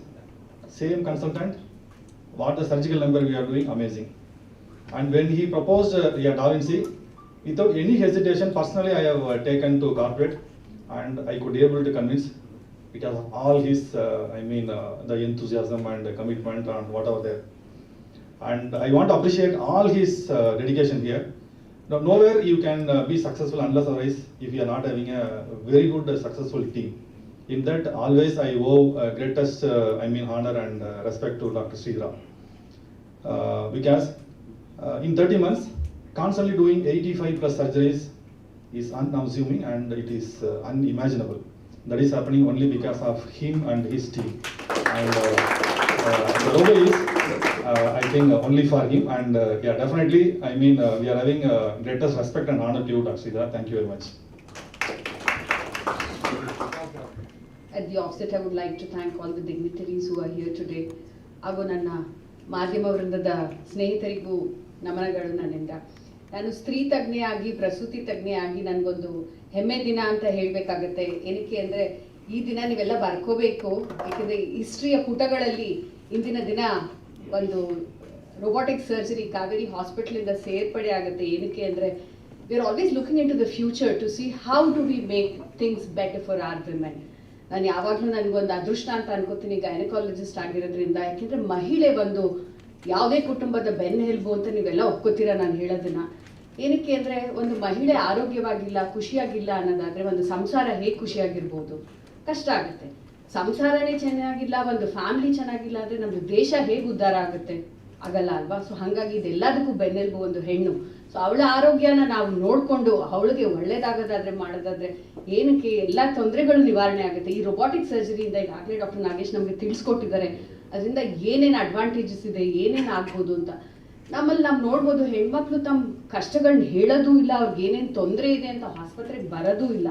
same consultant, what the surgical number we are doing, amazing. And when he proposed Da Vinci, without any hesitation, personally I have taken to corporate, and I could able to convince, because of all his, the enthusiasm and the commitment and whatever there. And I want to appreciate all his dedication here. Now, nowhere you can be successful unless otherwise if you are not having a very good successful team. In that, always I owe greatest honor and respect to Dr. Sridhar. Because in 30 months, constantly doing 85 plus surgeries is unassuming and it is unimaginable. That is happening only because of him and his team. And the logo is, I think, only for him. And yeah, definitely, we are having greatest respect and honor to you, Dr. Sridhar. Thank you very much. At the offset, I would like to thank all the dignitaries who are here today. ಹಾಗೂ ನನ್ನ ಮಾಧ್ಯಮ ವೃಂದದ ಸ್ನೇಹಿತರಿಗೂ ನಮನಗಳು ನನ್ನಿಂದ. ನಾನು ಸ್ತ್ರೀ ತಜ್ಞೆಯಾಗಿ ಪ್ರಸೂತಿ ತಜ್ಞೆಯಾಗಿ ನನಗೊಂದು ಹೆಮ್ಮೆ ದಿನ ಅಂತ ಹೇಳಬೇಕಾಗತ್ತೆ. ಏನಕ್ಕೆ ಅಂದರೆ ಈ ದಿನ ನೀವೆಲ್ಲ ಬರ್ಕೋಬೇಕು, ಏಕೆಂದರೆ ಹಿಸ್ಟ್ರಿಯ ಪುಟಗಳಲ್ಲಿ ಇಂದಿನ ದಿನ ಒಂದು ರೋಬೋಟಿಕ್ ಸರ್ಜರಿ ಕಾವೇರಿ ಹಾಸ್ಪಿಟಲಿಂದ ಸೇರ್ಪಡೆ ಆಗುತ್ತೆ. ಏನಕ್ಕೆ ಅಂದರೆ we are always looking into the future to see how do we make things better for our women. ನಾನು ಯಾವಾಗಲೂ ನನಗೊಂದು ಅದೃಷ್ಟ ಅಂತ ಅನ್ಕೋತೀನಿ ಗೈನಕಾಲಜಿಸ್ಟ್ ಆಗಿರೋದ್ರಿಂದ. ಯಾಕೆಂದರೆ ಮಹಿಳೆ ಬಂದು ಯಾವುದೇ ಕುಟುಂಬದ ಬೆನ್ನೆಲುಬು ಅಂತ ನೀವೆಲ್ಲ ಒಪ್ಕೋತೀರಾ ನಾನು ಹೇಳೋದನ್ನ. ಏನಕ್ಕೆ ಅಂದರೆ ಒಂದು ಮಹಿಳೆ ಆರೋಗ್ಯವಾಗಿಲ್ಲ, ಖುಷಿಯಾಗಿಲ್ಲ ಅನ್ನೋದಾದರೆ ಒಂದು ಸಂಸಾರ ಹೇಗೆ ಖುಷಿಯಾಗಿರ್ಬೋದು? ಕಷ್ಟ ಆಗುತ್ತೆ. ಸಂಸಾರನೇ ಚೆನ್ನಾಗಿಲ್ಲ, ಒಂದು ಫ್ಯಾಮಿಲಿ ಚೆನ್ನಾಗಿಲ್ಲ ಅಂದರೆ ನಮ್ಮದು ದೇಶ ಹೇಗೆ ಉದ್ಧಾರ ಆಗುತ್ತೆ? ಆಗಲ್ಲ ಅಲ್ವಾ? ಸೊ ಹಾಗಾಗಿ ಇದೆಲ್ಲದಕ್ಕೂ ಬೆನ್ನೆಲುಬು ಒಂದು ಹೆಣ್ಣು. ಸೊ ಅವಳ ಆರೋಗ್ಯನ ನಾವು ನೋಡಿಕೊಂಡು ಅವಳಿಗೆ ಒಳ್ಳೇದಾಗೋದಾದ್ರೆ ಮಾಡೋದಾದ್ರೆ ಏನಕ್ಕೆ ಎಲ್ಲ ತೊಂದರೆಗಳು ನಿವಾರಣೆ ಆಗುತ್ತೆ. ಈ ರೊಬೋಟಿಕ್ ಸರ್ಜರಿಯಿಂದ ಈಗಾಗಲೇ ಡಾಕ್ಟರ್ ನಾಗೇಶ್ ನಮಗೆ ತಿಳಿಸ್ಕೊಟ್ಟಿದ್ದಾರೆ. ಅದರಿಂದ ಏನೇನು ಅಡ್ವಾಂಟೇಜಸ್ ಇದೆ, ಏನೇನು ಆಗ್ಬೋದು ಅಂತ. ನಮ್ಮಲ್ಲಿ ನಾವು ನೋಡ್ಬೋದು, ಹೆಣ್ಮಕ್ಳು ತಮ್ಮ ಕಷ್ಟಗಳನ್ನ ಹೇಳೋದೂ ಇಲ್ಲ, ಅವ್ರಿಗೆ ಏನೇನು ತೊಂದರೆ ಇದೆ ಅಂತ ಆಸ್ಪತ್ರೆಗೆ ಬರೋದೂ ಇಲ್ಲ.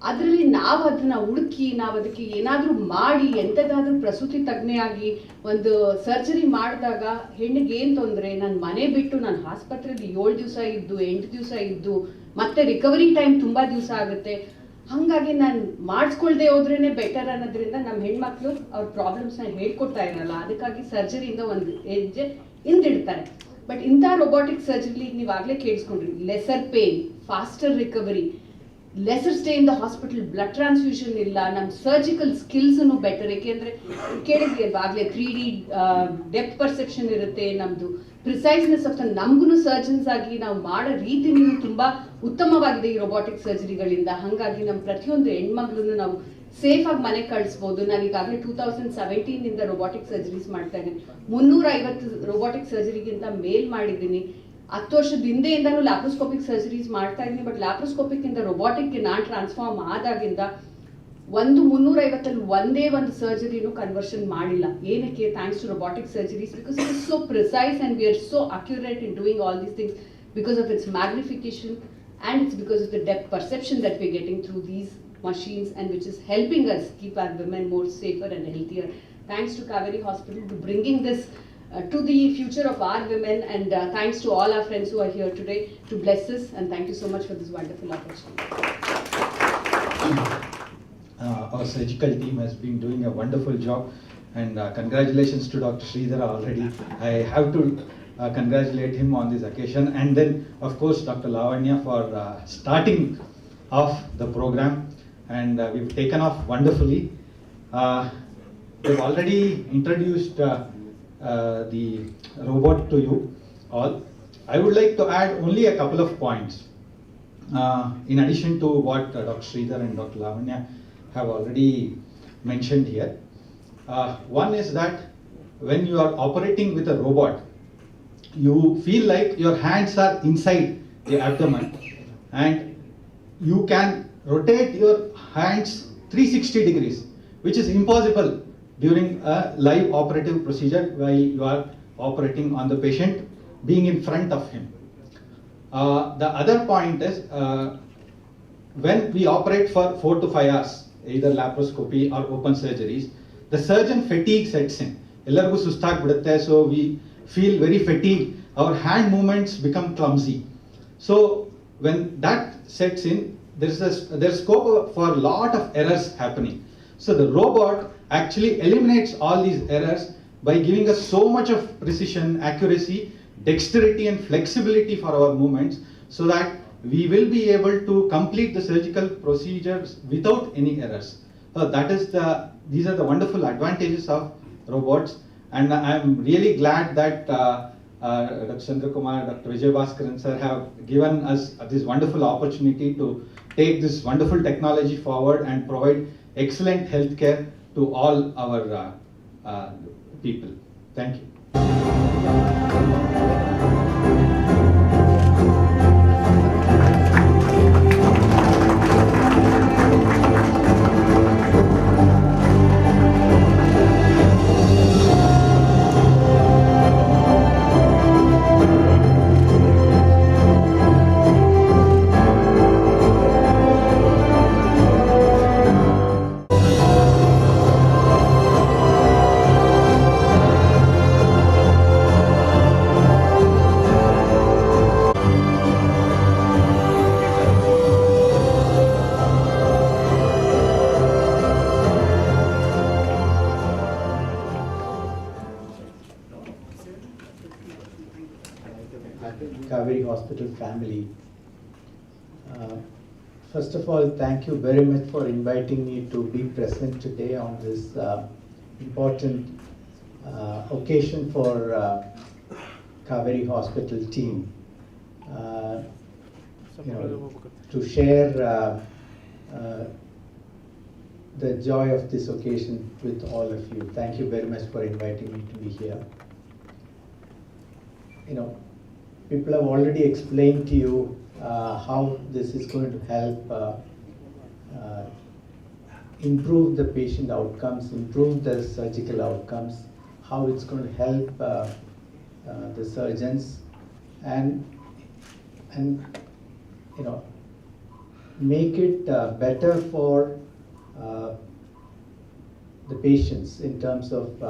ಅದರಲ್ಲಿ ನಾವು ಅದನ್ನ ಹುಡುಕಿ ನಾವು ಅದಕ್ಕೆ ಏನಾದರೂ ಮಾಡಿ ಎಂಥದ್ದಾದ್ರೂ ಪ್ರಸೂತಿ ತಜ್ಞೆಯಾಗಿ ಒಂದು ಸರ್ಜರಿ ಮಾಡಿದಾಗ ಹೆಣ್ಣಿಗೆ ಏನು ತೊಂದರೆ, ನಾನು ಮನೆ ಬಿಟ್ಟು ನಾನು ಆಸ್ಪತ್ರೆಯಲ್ಲಿ 7 ದಿವಸ ಇದ್ದು 8 ದಿವಸ ಇದ್ದು ಮತ್ತೆ ರಿಕವರಿ ಟೈಮ್ ತುಂಬ ದಿವಸ ಆಗುತ್ತೆ. ಹಾಗಾಗಿ ನಾನು ಮಾಡಿಸ್ಕೊಳ್ದೆ ಹೋದ್ರೇ ಬೆಟರ್ ಅನ್ನೋದ್ರಿಂದ ನಮ್ಮ ಹೆಣ್ಮಕ್ಳು ಅವ್ರ ಪ್ರಾಬ್ಲಮ್ಸ್ನ ಹೇಳ್ಕೊಡ್ತಾ ಇರಲ್ಲ. ಅದಕ್ಕಾಗಿ ಸರ್ಜರಿಯಿಂದ ಒಂದು ಹೆಜ್ಜೆ ಹಿಂದಿಡ್ತಾರೆ. ಬಟ್ ಇಂಥ ರೊಬೋಟಿಕ್ ಸರ್ಜರಿ ನೀವಾಗಲೇ ಕೇಳಿಸ್ಕೊಂಡ್ರಿ, lesser pain, faster recovery, lesser stay in the hospital, blood transfusion ಇಲ್ಲ, ನಮ್ಮ ಸರ್ಜಿಕಲ್ ಸ್ಕಿಲ್ಸನ್ನು ಬೆಟರ್. ಏಕೆಂದರೆ ಕೇಳಿದ್ವಿ ಆಗಲೇ 3D ಡೆಪ್ತ್ ಪರ್ಸೆಪ್ಷನ್ ಇರುತ್ತೆ, ನಮ್ಮದು ಪ್ರಿಸೈಸ್ನೆಸ್ ಆಫ್ ನಮಗೂ ಸರ್ಜನ್ಸ್ ಆಗಿ ನಾವು ಮಾಡೋ ರೀತಿನೂ ತುಂಬ ಉತ್ತಮವಾಗಿದೆ ಈ ರೊಬೋಟಿಕ್ ಸರ್ಜರಿಗಳಿಂದ. ಹಾಗಾಗಿ ನಮ್ಮ ಪ್ರತಿಯೊಂದು ಹೆಣ್ಮಗಳನ್ನ ನಾವು ಸೇಫಾಗಿ ಮನೆ ಕಳಿಸ್ಬೋದು. ನಾನು ಈಗಾಗಲೇ 2017 ರೊಬೋಟಿಕ್ ಸರ್ಜರೀಸ್ ಮಾಡ್ತಾ ಇದ್ದೀನಿ. 350 ರೊಬೋಟಿಕ್ ಸರ್ಜರಿಗಿಂತ ಮೇಲ್ ಮಾಡಿದ್ದೀನಿ. 10 ವರ್ಷದ ಹಿಂದೆಯಿಂದನೂ ಲ್ಯಾಪ್ರೋಸ್ಕೋಪಿಕ್ ಸರ್ಜರೀಸ್ ಮಾಡ್ತಾ ಇದ್ದೀನಿ. ಬಟ್ ಲ್ಯಾಪ್ರೋಸ್ಕೋಪಿಕ್ ಇಂದ ರೊಬೋಟಿಕ್ಗೆ ನಾನು ಟ್ರಾನ್ಸ್ಫಾರ್ಮ್ ಆದಾಗಿಂದ 350 ಒಂದೇ ಒಂದು ಸರ್ಜರಿನೂ ಕನ್ವರ್ಷನ್ ಮಾಡಿಲ್ಲ. ಏನಕ್ಕೆ? Thanks to robotic surgeries, because it is so precise and we are so accurate in doing all these things because of its magnification and it's because of the depth perception that we're getting through these machines, and which is helping us keep our women more safer and healthier. Thanks to Kauvery Hospital to bringing this to the future of our women, and thanks to all our friends who are here today to bless us, and thank you so much for this wonderful opportunity. Our surgical team has been doing a wonderful job, and congratulations to Dr. Sridhar already. I have to congratulate him on this occasion, and then of course Dr. Lavanya for starting off the program, and we've taken off wonderfully. We've already introduced the robot to you all. I would like to add only a couple of points in addition to what Dr. Sridhar and Dr. Lavanya have already mentioned here. One is that when you are operating with a robot, you feel like your hands are inside the abdomen, and you can rotate your hands 360 degrees, which is impossible during a live operative procedure while you are operating on the patient being in front of him. The other point is, when we operate for 4 to 5 hours, either laparoscopy or open surgeries, the surgeon fatigue sets in. Ellargu sustaagbidutte, so we feel very fatigued. Our hand movements become clumsy. So when that sets in, there's scope for a lot of errors happening. So the robot actually eliminates all these errors by giving us so much of precision, accuracy, dexterity and flexibility for our movements, so that we will be able to complete the surgical procedures without any errors. These are the wonderful advantages of robots, and I'm really glad that Dr. Chandra Kumar, Dr. Vijay Bhaskaran sir have given us this wonderful opportunity to take this wonderful technology forward and provide excellent healthcare to all our people. Thank you. Kauvery Hospital family. First of all, thank you very much for inviting me to be present today on this important occasion for Kauvery Hospital team. To share the joy of this occasion with all of you. Thank you very much for inviting me to be here. People have already explained to you how this is going to help improve the patient outcomes, improve the surgical outcomes, how it's going to help the surgeons, and make it better for the patients in terms of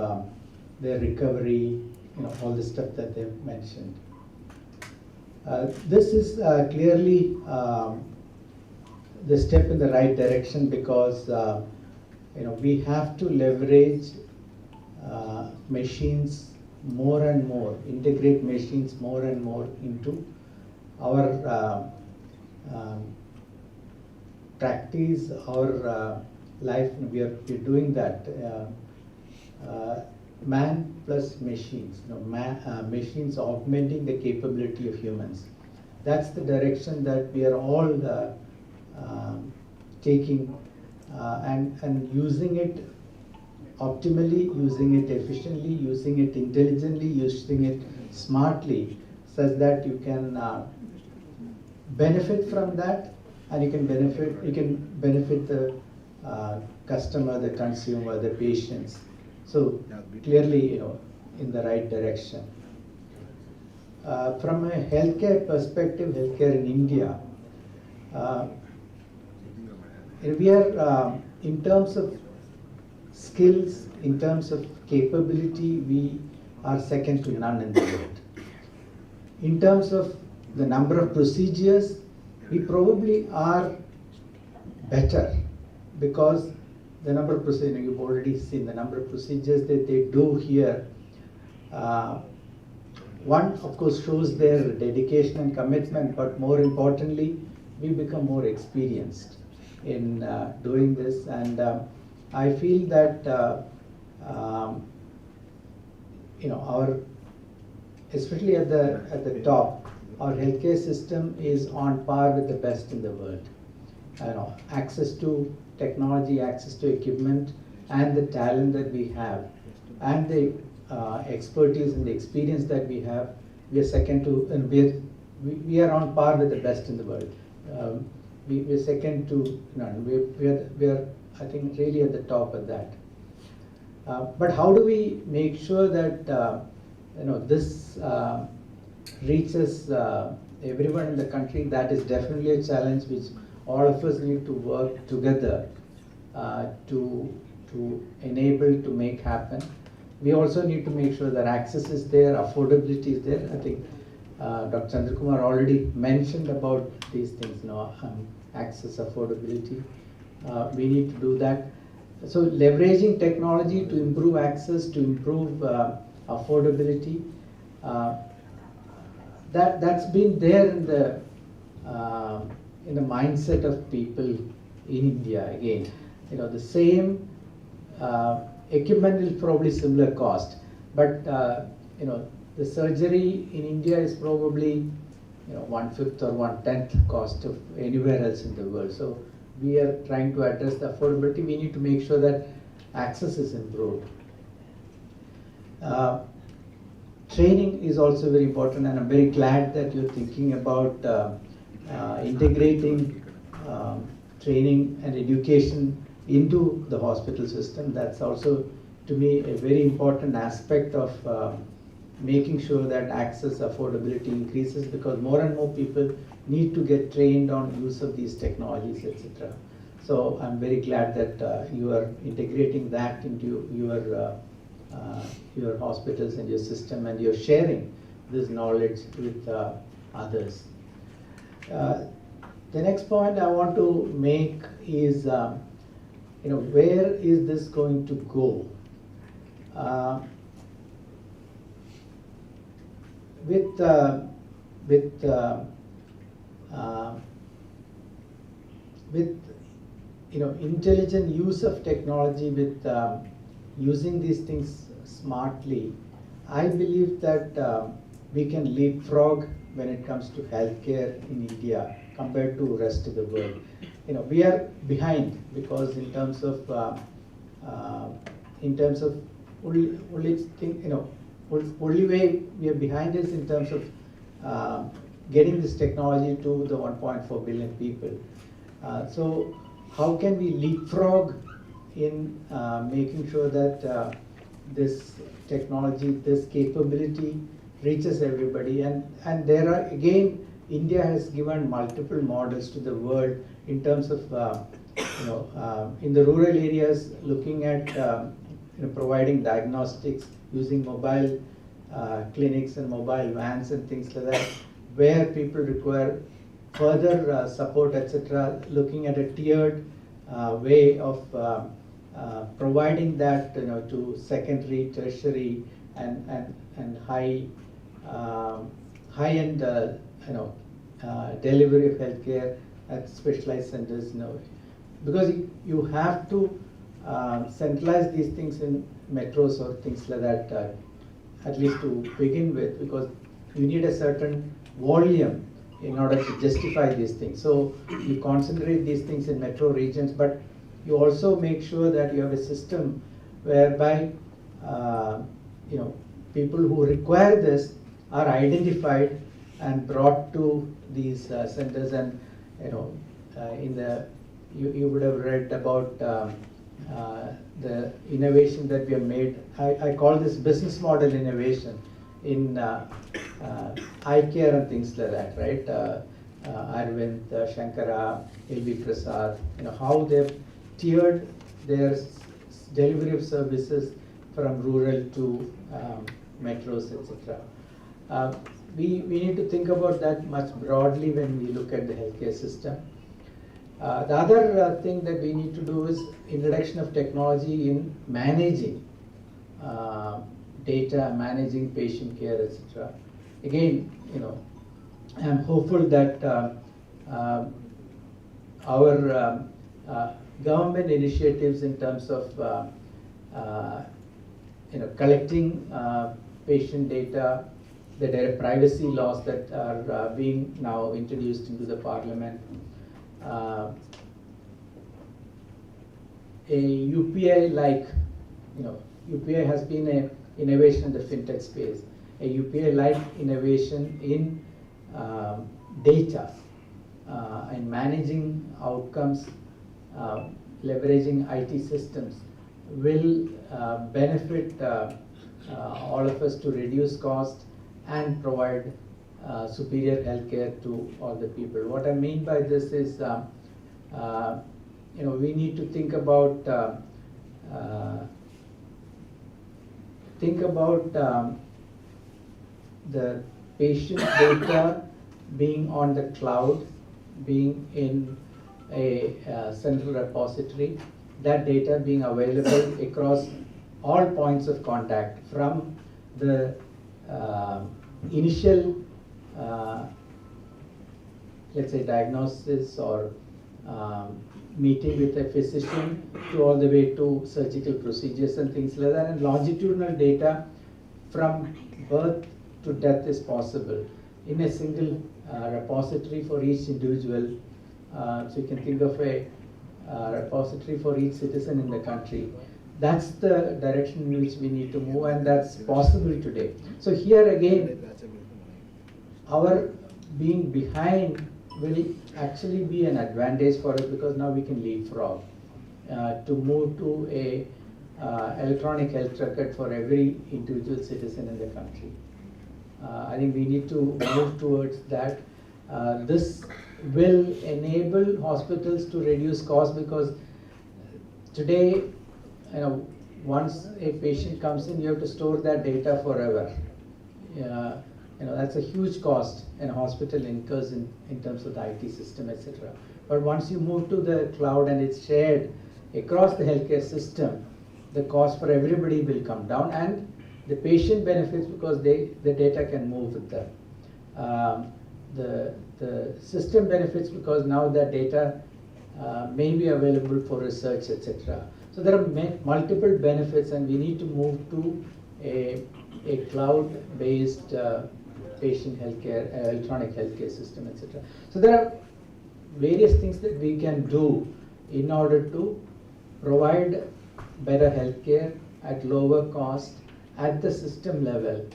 their recovery, all the stuff that they've mentioned. This is clearly the step in the right direction, because we have to leverage machines more and more, integrate machines more and more into our practice, our life. We're doing that. Man plus machines, machines augmenting the capability of humans. That's the direction that we are all taking, and using it optimally, using it efficiently, using it intelligently, using it smartly, such that you can benefit from that, and you can benefit the customer, the consumer, the patients. So clearly, in the right direction. From a healthcare perspective, healthcare in India, we are, in terms of skills, in terms of capability, we are second to none in the world. In terms of the number of procedures, we probably are better, because the number of procedures, you've already seen the number of procedures that they do here. One, of course, shows their dedication and commitment, but more importantly, we become more experienced in doing this. And I feel that our, especially at the top, our healthcare system is on par with the best in the world. Access to technology, access to equipment, and the talent that we have, and the expertise and the experience that we have we are second to, and we are on par with the best in the world. We are second to none. We are I think really at the top of that. But how do we make sure that this reaches everyone in the country? That is definitely a challenge which all of us need to work together to enable, to make happen. We also need to make sure that access is there, affordability is there. I think Dr. Chandrakumar already mentioned about these things, access, affordability. We need to do that. So leveraging technology to improve access, to improve affordability, that's been there in the mindset of people in India. Again, the same equipment is probably similar cost, but the surgery in India is probably 1/5 or 1/10 cost of anywhere else in the world. So we are trying to address the affordability. We need to make sure that access is improved. Training is also very important, and I'm very glad that you're thinking about integrating training and education into the hospital system. That's also, to me, a very important aspect of making sure that access, affordability increases, because more and more people need to get trained on use of these technologies, etc. So I'm very glad that you are integrating that into your hospitals and your system, and you're sharing this knowledge with others. The next point I want to make is, where is this going to go? With intelligent use of technology, with using these things smartly, I believe that we can leapfrog when it comes to healthcare in India compared to rest of the world. We are behind because in terms of only way we are behind is in terms of getting this technology to the 1.4 billion people. So how can we leapfrog in making sure that this technology, this capability reaches everybody? And there are, again, India has given multiple models to the world in terms of in the rural areas, looking at providing diagnostics using mobile clinics and mobile vans and things like that, where people require further support, etc., looking at a tiered way of providing that to secondary, tertiary, and high-end delivery of healthcare at specialized centers. Because you have to centralize these things in metros or things like that, at least to begin with, because you need a certain volume in order to justify these things. So you concentrate these things in metro regions, but you also make sure that you have a system whereby people who require this are identified and brought to these centers. And you would have read about the innovation that we have made. I call this business model innovation in eye care and things like that, right? Arvind, Shankara, LV Prasad, how they've tiered their delivery of services from rural to metros, etc. We need to think about that much broadly when we look at the healthcare system. The other thing that we need to do is introduction of technology in managing data, managing patient care, etc. Again, I'm hopeful that our government initiatives in terms of collecting patient data, the data privacy laws that are being now introduced into the parliament, a UPI UPI has been an innovation in the fintech space. a UPI-like innovation in data and managing outcomes, leveraging IT systems will benefit all of us to reduce cost and provide superior healthcare to all the people. What I mean by this is, we need to think about the patient data being on the cloud, being in a central repository, that data being available across all points of contact, from the initial let's say diagnosis or meeting with a physician to all the way to surgical procedures and things like that, and longitudinal data from birth to death is possible in a single repository for each individual. So you can think of a repository for each citizen in the country. That's the direction in which we need to move, and that's possible today. So here again, our being behind will actually be an advantage for us, because now we can leapfrog to move to a electronic health record for every individual citizen in the country. I think we need to move towards that. This will enable hospitals to reduce costs, because today, once a patient comes in, you have to store that data forever. That's a huge cost a hospital incurs in terms of the IT system, etc. But once you move to the cloud and it's shared across the healthcare system, the cost for everybody will come down, and the patient benefits because the data can move with them. The system benefits because now that data may be available for research, etc. So there are multiple benefits, and we need to move to a cloud-based patient healthcare, electronic healthcare system, etc. So there are various things that we can do in order to provide better healthcare at lower cost at the system level,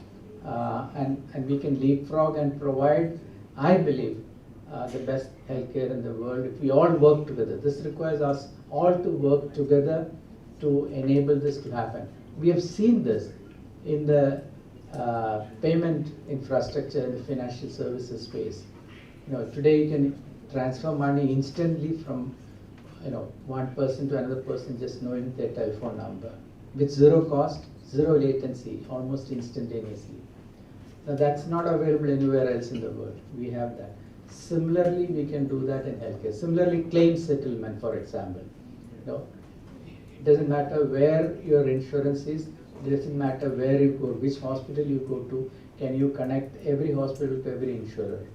and we can leapfrog and provide, I believe, the best healthcare in the world if we all work together. This requires us all to work together to enable this to happen. We have seen this in the payment infrastructure in the financial services space. Today you can transfer money instantly from one person to another person, just knowing their telephone number, with zero cost, zero latency, almost instantaneously. Now that's not available anywhere else in the world. We have that. Similarly, we can do that in healthcare. Similarly, claim settlement, for example. It doesn't matter where your insurance is. It doesn't matter where you go, which hospital you go to. Can you connect every hospital to every insurer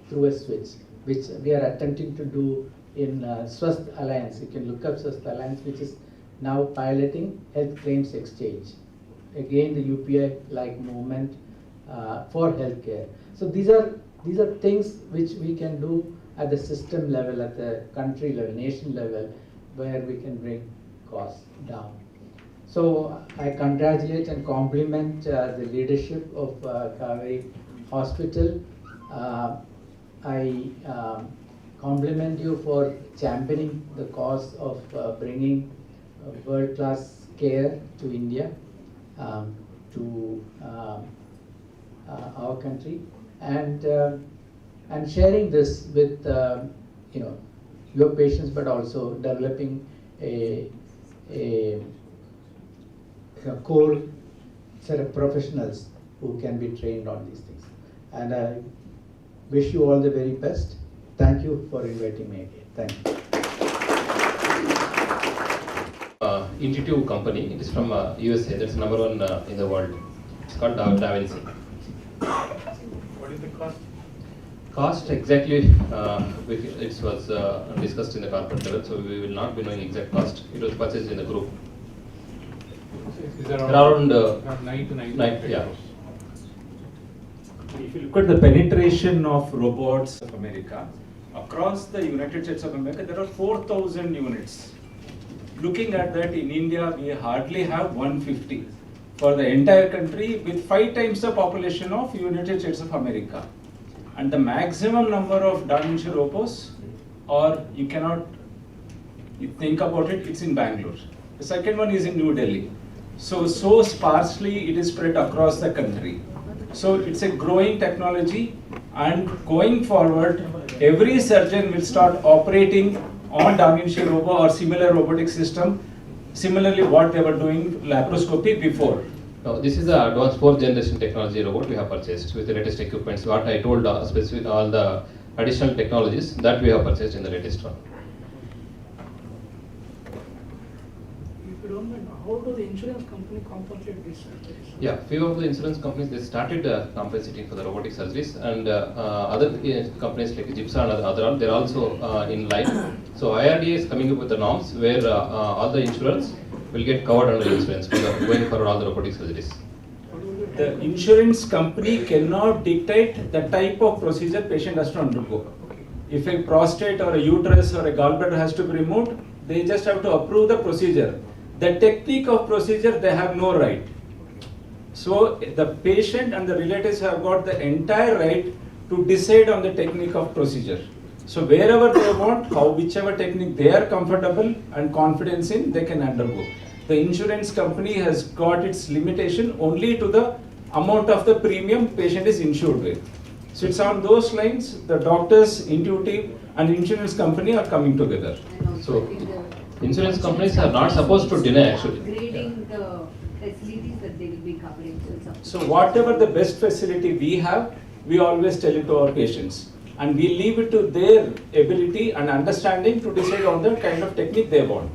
through a switch, which we are attempting to do in Swasth Alliance. You can look up Swasth Alliance, which is now piloting health claims exchange. Again, the UPI-like movement for healthcare. So these are things which we can do at the system level, at the country level, nation level, where we can bring costs down. So I congratulate and compliment the leadership of Kauvery Hospital. I compliment you for championing the cause of bringing world-class care to India, to our country, and sharing this with your patients, but also developing a core set of professionals who can be trained on these things. And I wish you all the very best. Thank you for inviting me again. Thank you. Intuitive company. It is from USA. That's number one in the world. It's called Da Vinci. What is the cost? Cost exactly, it was discussed in the corporate level, so we will not be knowing exact cost. It was purchased in the group. Is that Around 9 to 9? Yeah. If you look at the penetration of robots of America, across the United States of America, there are 4,000 units. Looking at that, in India, we hardly have 150. for the entire country with 5 times the population of United States of America. And the maximum number of Da Vinci robots, or you cannot you think about it, it's in Bangalore. The second one is in New Delhi. So sparsely it is spread across the country. So it's a growing technology, and going forward, every surgeon will start operating on Da Vinci robot or similar robotic system, similarly what they were doing laparoscopy before. Now, this is the advanced 4th generation technology robot we have purchased with the latest equipments. What I told specific all the additional technologies that we have purchased in the latest one. If you don't mind, how do the insurance company compensate these surgeries? Yeah, few of the insurance companies, they started compensating for the robotic surgeries, and other companies like Gypsa and other, they're also in line. So IRDA is coming up with the norms where all the insurance will get covered under insurance for going for all the robotic surgeries. The insurance company cannot dictate the type of procedure patient has to undergo. If a prostate or a uterus or a gallbladder has to be removed, they just have to approve the procedure. The technique of procedure, they have no right. So the patient and the relatives have got the entire right to decide on the technique of procedure. So wherever they want, whichever technique they are comfortable and confidence in, they can undergo. The insurance company has got its limitation only to the amount of the premium patient is insured with. So it's on those lines, the doctors, Intuitive and insurance company are coming together. So insurance companies are not supposed to deny actually. Upgrading the facilities that they will be covering. So whatever the best facility we have, we always tell it to our patients. And we leave it to their ability and understanding to decide on the kind of technique they want.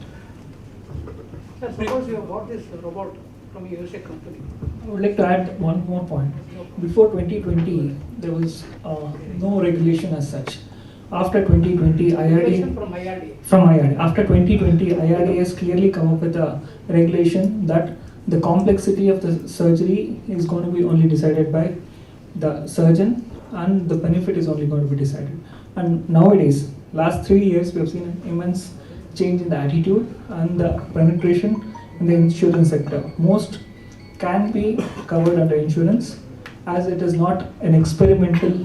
Sir, suppose you have bought this robot from a USA company. I would like to add one more point. Before 2020, there was no regulation as such. After 2020, Regulation from IRDA. From IRDA. After 2020, IRDA has clearly come up with a regulation that the complexity of the surgery is going to be only decided by the surgeon, and the benefit is only going to be decided. And nowadays, last 3 years, we have seen an immense change in the attitude and the penetration in the insurance sector. Most can be covered under insurance, as it is not an experimental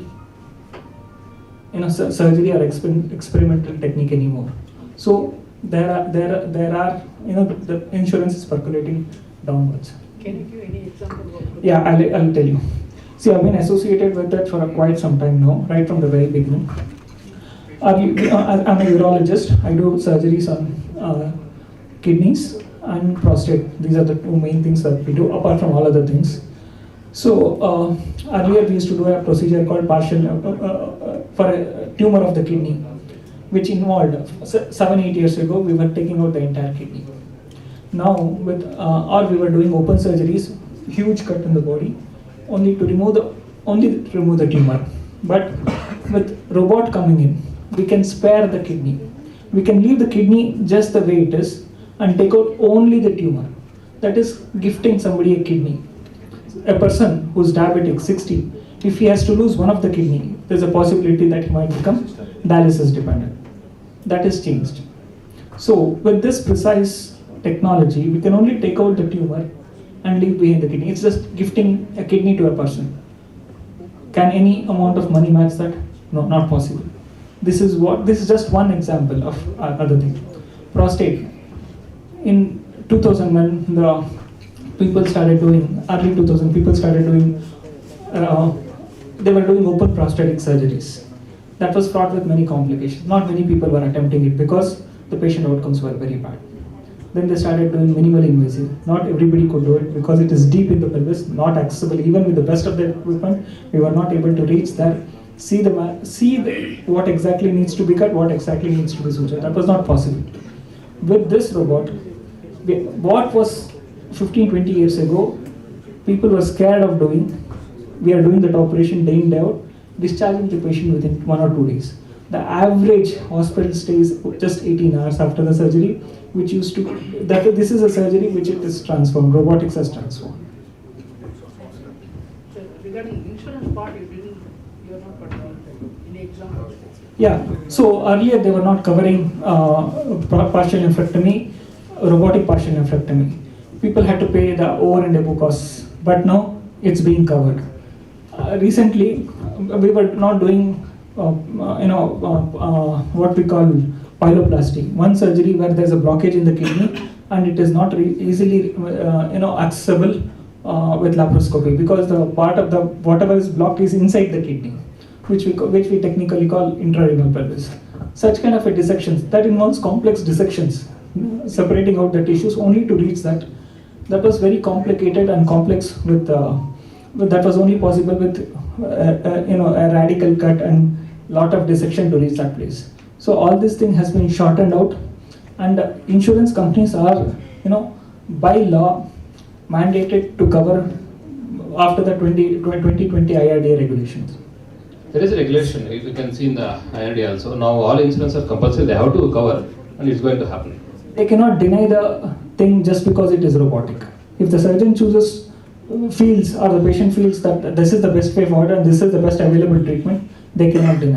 surgery or experimental technique anymore. So there are the insurance is percolating downwards. Can you give any example of? Yeah, I'll tell you. See, I've been associated with that for quite some time now, right from the very beginning. I'm a urologist. I do surgeries on kidneys and prostate. These are the 2 main things that we do, apart from all other things. So earlier we used to do a procedure called partial for a tumor of the kidney, which involved 7-8 years ago we were taking out the entire kidney. Now or we were doing open surgeries, huge cut in the body, only to remove the tumor. But with robot coming in, we can spare the kidney. We can leave the kidney just the way it is and take out only the tumor. That is gifting somebody a kidney. A person who's diabetic, 60, if he has to lose one of the kidney, there's a possibility that he might become dialysis dependent. That is changed. So with this precise technology, we can only take out the tumor and leave behind the kidney. It's just gifting a kidney to a person. Can any amount of money match that? No, not possible. This is just one example of other thing. Prostate. In 2000, when the people started doing, early 2000, people started doing, they were doing open prostatic surgeries. That was fraught with many complications. Not many people were attempting it because the patient outcomes were very bad. Then they started doing minimally invasive. Not everybody could do it because it is deep in the pelvis, not accessible. Even with the best of the equipment, we were not able to reach there. See what exactly needs to be cut, what exactly needs to be sutured. That was not possible. With this robot, what was 15-20 years ago, people were scared of doing. We are doing that operation day in, day out, discharging the patient within 1 or 2 days. The average hospital stays just 18 hours after the surgery, which used to, this is a surgery which it is transformed, robotics has transformed. So regarding insurance part, you are not putting any examples? Yeah, so earlier they were not covering partial nephrectomy, robotic partial nephrectomy. people had to pay the over and above costs, but now it's being covered. Recently, we were not doing, what we call pyeloplasty, one surgery where there's a blockage in the kidney and it is not easily, accessible with laparoscopy, because the part of the whatever is blocked is inside the kidney, which we technically call intrarenal pelvis. Such kind of a dissections that involves complex dissections, separating out the tissues only to reach that. That was very complicated and complex with that was only possible with a radical cut and lot of dissection to reach that place. So all this thing has been shortened out, and insurance companies are, by law mandated to cover after the 2020 IRDA regulations. There is a regulation, you can see in the IRDA also. Now all insurance are compulsory, they have to cover, and it's going to happen. They cannot deny the thing just because it is robotic. If the surgeon feels or the patient feels that this is the best way forward and this is the best available treatment, they cannot deny.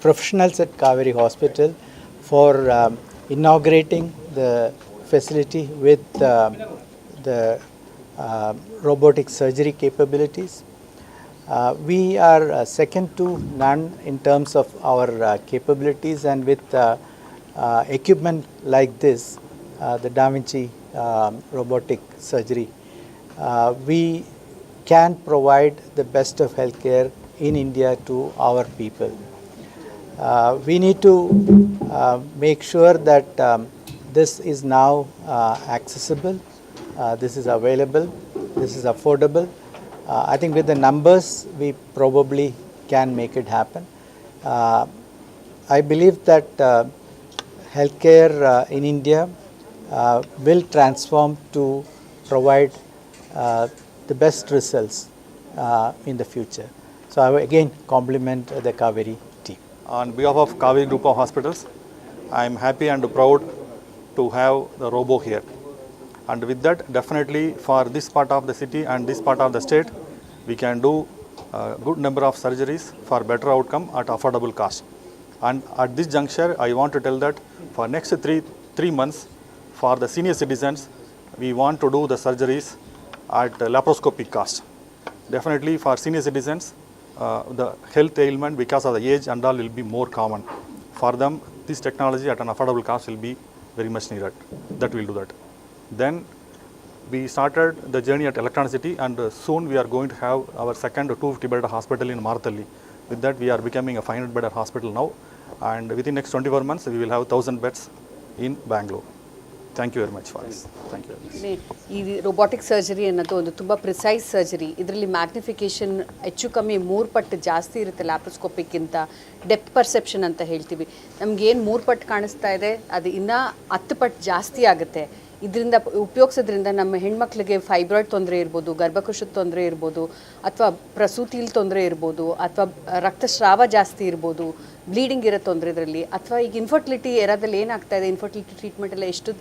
Professionals at kauveryhospital for inaugurating the facility with the robotic surgery capabilities. We are second to none in terms of our capabilities, and with equipment like this, the Da Vinci robotic surgery, we can provide the best of healthcare in India to our people. We need to make sure that this is now accessible, this is available, this is affordable. I think with the numbers, we probably can make it happen. I believe that healthcare in India will transform to provide the best results in the future. So I will again compliment the Kauvery team. On behalf of Kauvery Group of Hospitals, I am happy and proud to have the robo here. And with that, definitely for this part of the city and this part of the state, we can do a good number of surgeries for better outcome at affordable cost. And at this juncture, I want to tell that for next three months, for the senior citizens, we want to do the surgeries at laparoscopic cost. Definitely for senior citizens, the health ailment because of the age and all will be more common. For them, this technology at an affordable cost will be very much needed. That will do that. Then we started the journey at electronicity, and soon we are going to have our second 250-bed hospital in Marthalli. With that, we are becoming a 500-bed hospital now, and within next 24 months, we will have 1,000 beds in Bangalore. Thank you very much for this. Thank you very much. ಈ robotic surgery ಅನ್ನೋದು ಒಂದು ತುಂಬ precise surgery. ಇದರಲ್ಲಿ magnification ಹೆಚ್ಚು ಕಮ್ಮಿ 3 ಪಟ್ಟು ಜಾಸ್ತಿ ಇರುತ್ತೆ ಲ್ಯಾಪ್ರೋಸ್ಕೋಪಿಕ್ಕಿಂತ. ಡೆಪ್ತ್ ಪರ್ಸೆಪ್ಷನ್ ಅಂತ ಹೇಳ್ತೀವಿ. ನಮಗೇನು 3 ಪಟ್ಟು ಕಾಣಿಸ್ತಾ ಇದೆ ಅದು ಇನ್ನೂ 10 ಪಟ್ಟು ಜಾಸ್ತಿ ಆಗುತ್ತೆ. ಇದರಿಂದ ಉಪಯೋಗಿಸೋದ್ರಿಂದ ನಮ್ಮ ಹೆಣ್ಮಕ್ಳಿಗೆ ಫೈಬ್ರಾಯ್ಡ್ ತೊಂದರೆ ಇರ್ಬೋದು, ಗರ್ಭಕೋಶದ ತೊಂದರೆ ಇರ್ಬೋದು, ಅಥವಾ ಪ್ರಸೂತಿಲಿ ತೊಂದರೆ ಇರ್ಬೋದು, ಅಥವಾ ರಕ್ತಸ್ರಾವ ಜಾಸ್ತಿ ಇರ್ಬೋದು, ಬ್ಲೀಡಿಂಗ್ ಇರೋ ತೊಂದರೆ ಇದರಲ್ಲಿ, ಅಥವಾ ಈಗ ಇನ್ಫರ್ಟಿಲಿಟಿ ಏರಾದಲ್ಲಿ ಏನಾಗ್ತಾ ಇದೆ, ಇನ್ಫರ್ಟಿಲಿಟಿ ಟ್ರೀಟ್ಮೆಂಟ್ ಎಲ್ಲ ಎಷ್ಟು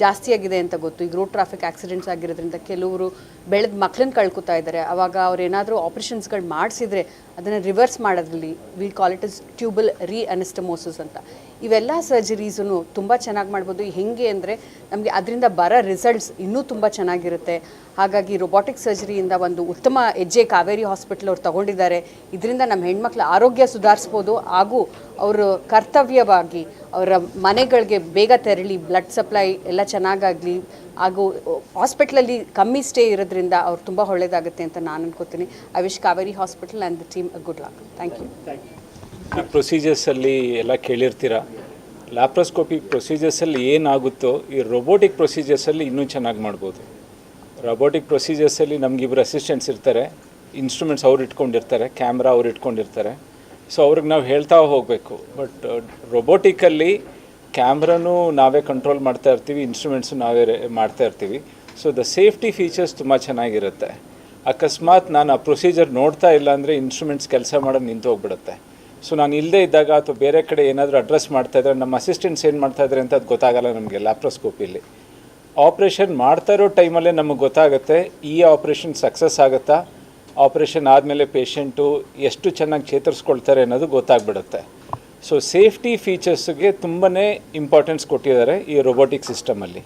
ಜಾಸ್ತಿ ಆಗಿದೆ ಅಂತ ಗೊತ್ತು. ಈಗ ರೋಡ್ ಟ್ರಾಫಿಕ್ ಆಕ್ಸಿಡೆಂಟ್ಸ್ ಆಗಿರೋದ್ರಿಂದ ಕೆಲವರು ಬೆಳೆದ ಮಕ್ಕಳನ್ನ ಕಳ್ಕೊತಾ ಇದ್ದಾರೆ. ಆವಾಗ ಅವ್ರು ಏನಾದರೂ ಆಪ್ರೇಷನ್ಸ್ಗಳು ಮಾಡಿಸಿದ್ರೆ ಅದನ್ನು ರಿವರ್ಸ್ ಮಾಡೋದ್ರಲ್ಲಿ we call it is tubal anastomosis ಅಂತ. ಇವೆಲ್ಲ ಸರ್ಜರೀಸೂ ತುಂಬ ಚೆನ್ನಾಗಿ ಮಾಡ್ಬೋದು. ಹೇಗೆ ಅಂದರೆ ನಮಗೆ ಅದರಿಂದ ಬರೋ ರಿಸಲ್ಟ್ಸ್ ಇನ್ನೂ ತುಂಬ ಚೆನ್ನಾಗಿರುತ್ತೆ. ಹಾಗಾಗಿ ರೋಬೋಟಿಕ್ ಸರ್ಜರಿಯಿಂದ ಒಂದು ಉತ್ತಮ ಹೆಜ್ಜೆ ಕಾವೇರಿ ಹಾಸ್ಪಿಟಲ್ ಅವ್ರು ತೊಗೊಂಡಿದ್ದಾರೆ. ಇದರಿಂದ ನಮ್ಮ ಹೆಣ್ಮಕ್ಳ ಆರೋಗ್ಯ ಸುಧಾರಿಸ್ಬೋದು, ಹಾಗೂ ಅವರು ಕರ್ತವ್ಯವಾಗಿ ಅವರ ಮನೆಗಳಿಗೆ ಬೇಗ ತೆರಳಿ ಬ್ಲಡ್ ಸಪ್ಲೈ ಎಲ್ಲ ಚೆನ್ನಾಗಾಗಲಿ ಹಾಗೂ ಹಾಸ್ಪಿಟ್ಲಲ್ಲಿ ಕಮ್ಮಿ ಸ್ಟೇ ಇರೋದ್ರಿಂದ ಅವ್ರು ತುಂಬ ಒಳ್ಳೆಯದಾಗುತ್ತೆ ಅಂತ ನಾನು ಅನ್ಕೋತೀನಿ. I wish Kaveri hospital and the team a good luck. Thank you. ಪ್ರೊಸೀಜರ್ಸಲ್ಲಿ ಎಲ್ಲ ಕೇಳಿರ್ತೀರ. ಲ್ಯಾಪ್ರೋಸ್ಕೋಪಿಕ್ ಪ್ರೊಸೀಜರ್ಸಲ್ಲಿ ಏನಾಗುತ್ತೋ ಈ ರೊಬೋಟಿಕ್ ಪ್ರೊಸೀಜರ್ಸಲ್ಲಿ ಇನ್ನೂ ಚೆನ್ನಾಗಿ ಮಾಡ್ಬೋದು. ರೊಬೋಟಿಕ್ ಪ್ರೊಸೀಜರ್ಸಲ್ಲಿ ನಮಗಿಬ್ಬರು ಅಸಿಸ್ಟೆಂಟ್ಸ್ ಇರ್ತಾರೆ, ಇನ್ಸ್ಟ್ರೂಮೆಂಟ್ಸ್ ಅವ್ರು ಇಟ್ಕೊಂಡಿರ್ತಾರೆ, ಕ್ಯಾಮ್ರಾ ಅವ್ರು ಇಟ್ಕೊಂಡಿರ್ತಾರೆ. ಸೊ ಅವ್ರಿಗೆ ನಾವು ಹೇಳ್ತಾ ಹೋಗಬೇಕು. ಬಟ್ ರೊಬೋಟಿಕಲ್ಲಿ ಕ್ಯಾಮ್ರಾನೂ ನಾವೇ ಕಂಟ್ರೋಲ್ ಮಾಡ್ತಾ ಇರ್ತೀವಿ, ಇನ್ಸ್ಟ್ರೂಮೆಂಟ್ಸು ನಾವೇ ಮಾಡ್ತಾ ಇರ್ತೀವಿ. ಸೊ ದ ಸೇಫ್ಟಿ ಫೀಚರ್ಸ್ ತುಂಬ ಚೆನ್ನಾಗಿರುತ್ತೆ. ಅಕಸ್ಮಾತ್ ನಾನು ಆ ಪ್ರೊಸೀಜರ್ ನೋಡ್ತಾ ಇಲ್ಲ ಅಂದರೆ ಇನ್ಸ್ಟ್ರೂಮೆಂಟ್ಸ್ ಕೆಲಸ ಮಾಡೋದು ನಿಂತು ಹೋಗ್ಬಿಡುತ್ತೆ. ಸೊ ನಾನು ಇಲ್ಲದೇ ಇದ್ದಾಗ ಅಥವಾ ಬೇರೆ ಕಡೆ ಏನಾದರೂ ಅಡ್ರೆಸ್ ಮಾಡ್ತಾಯಿದ್ರೆ ನಮ್ಮ ಅಸಿಸ್ಟೆಂಟ್ಸ್ ಏನು ಮಾಡ್ತಾಯಿದ್ದಾರೆ ಅಂತ ಅದು ಗೊತ್ತಾಗಲ್ಲ ನಮಗೆ ಲ್ಯಾಪ್ರೋಸ್ಕೋಪಿಲಿ. ಆಪ್ರೇಷನ್ ಮಾಡ್ತಾ ಇರೋ ಟೈಮಲ್ಲೇ ನಮಗೆ ಗೊತ್ತಾಗುತ್ತೆ ಈ ಆಪ್ರೇಷನ್ ಸಕ್ಸಸ್ ಆಗುತ್ತಾ, ಆಪ್ರೇಷನ್ ಆದಮೇಲೆ ಪೇಷಂಟು ಎಷ್ಟು ಚೆನ್ನಾಗಿ ಚೇತರಿಸ್ಕೊಳ್ತಾರೆ ಅನ್ನೋದು ಗೊತ್ತಾಗ್ಬಿಡುತ್ತೆ. ಸೊ ಸೇಫ್ಟಿ ಫೀಚರ್ಸ್ಗೆ ತುಂಬಾ ಇಂಪಾರ್ಟೆನ್ಸ್ ಕೊಟ್ಟಿದ್ದಾರೆ ಈ ರೊಬೋಟಿಕ್ ಸಿಸ್ಟಮಲ್ಲಿ.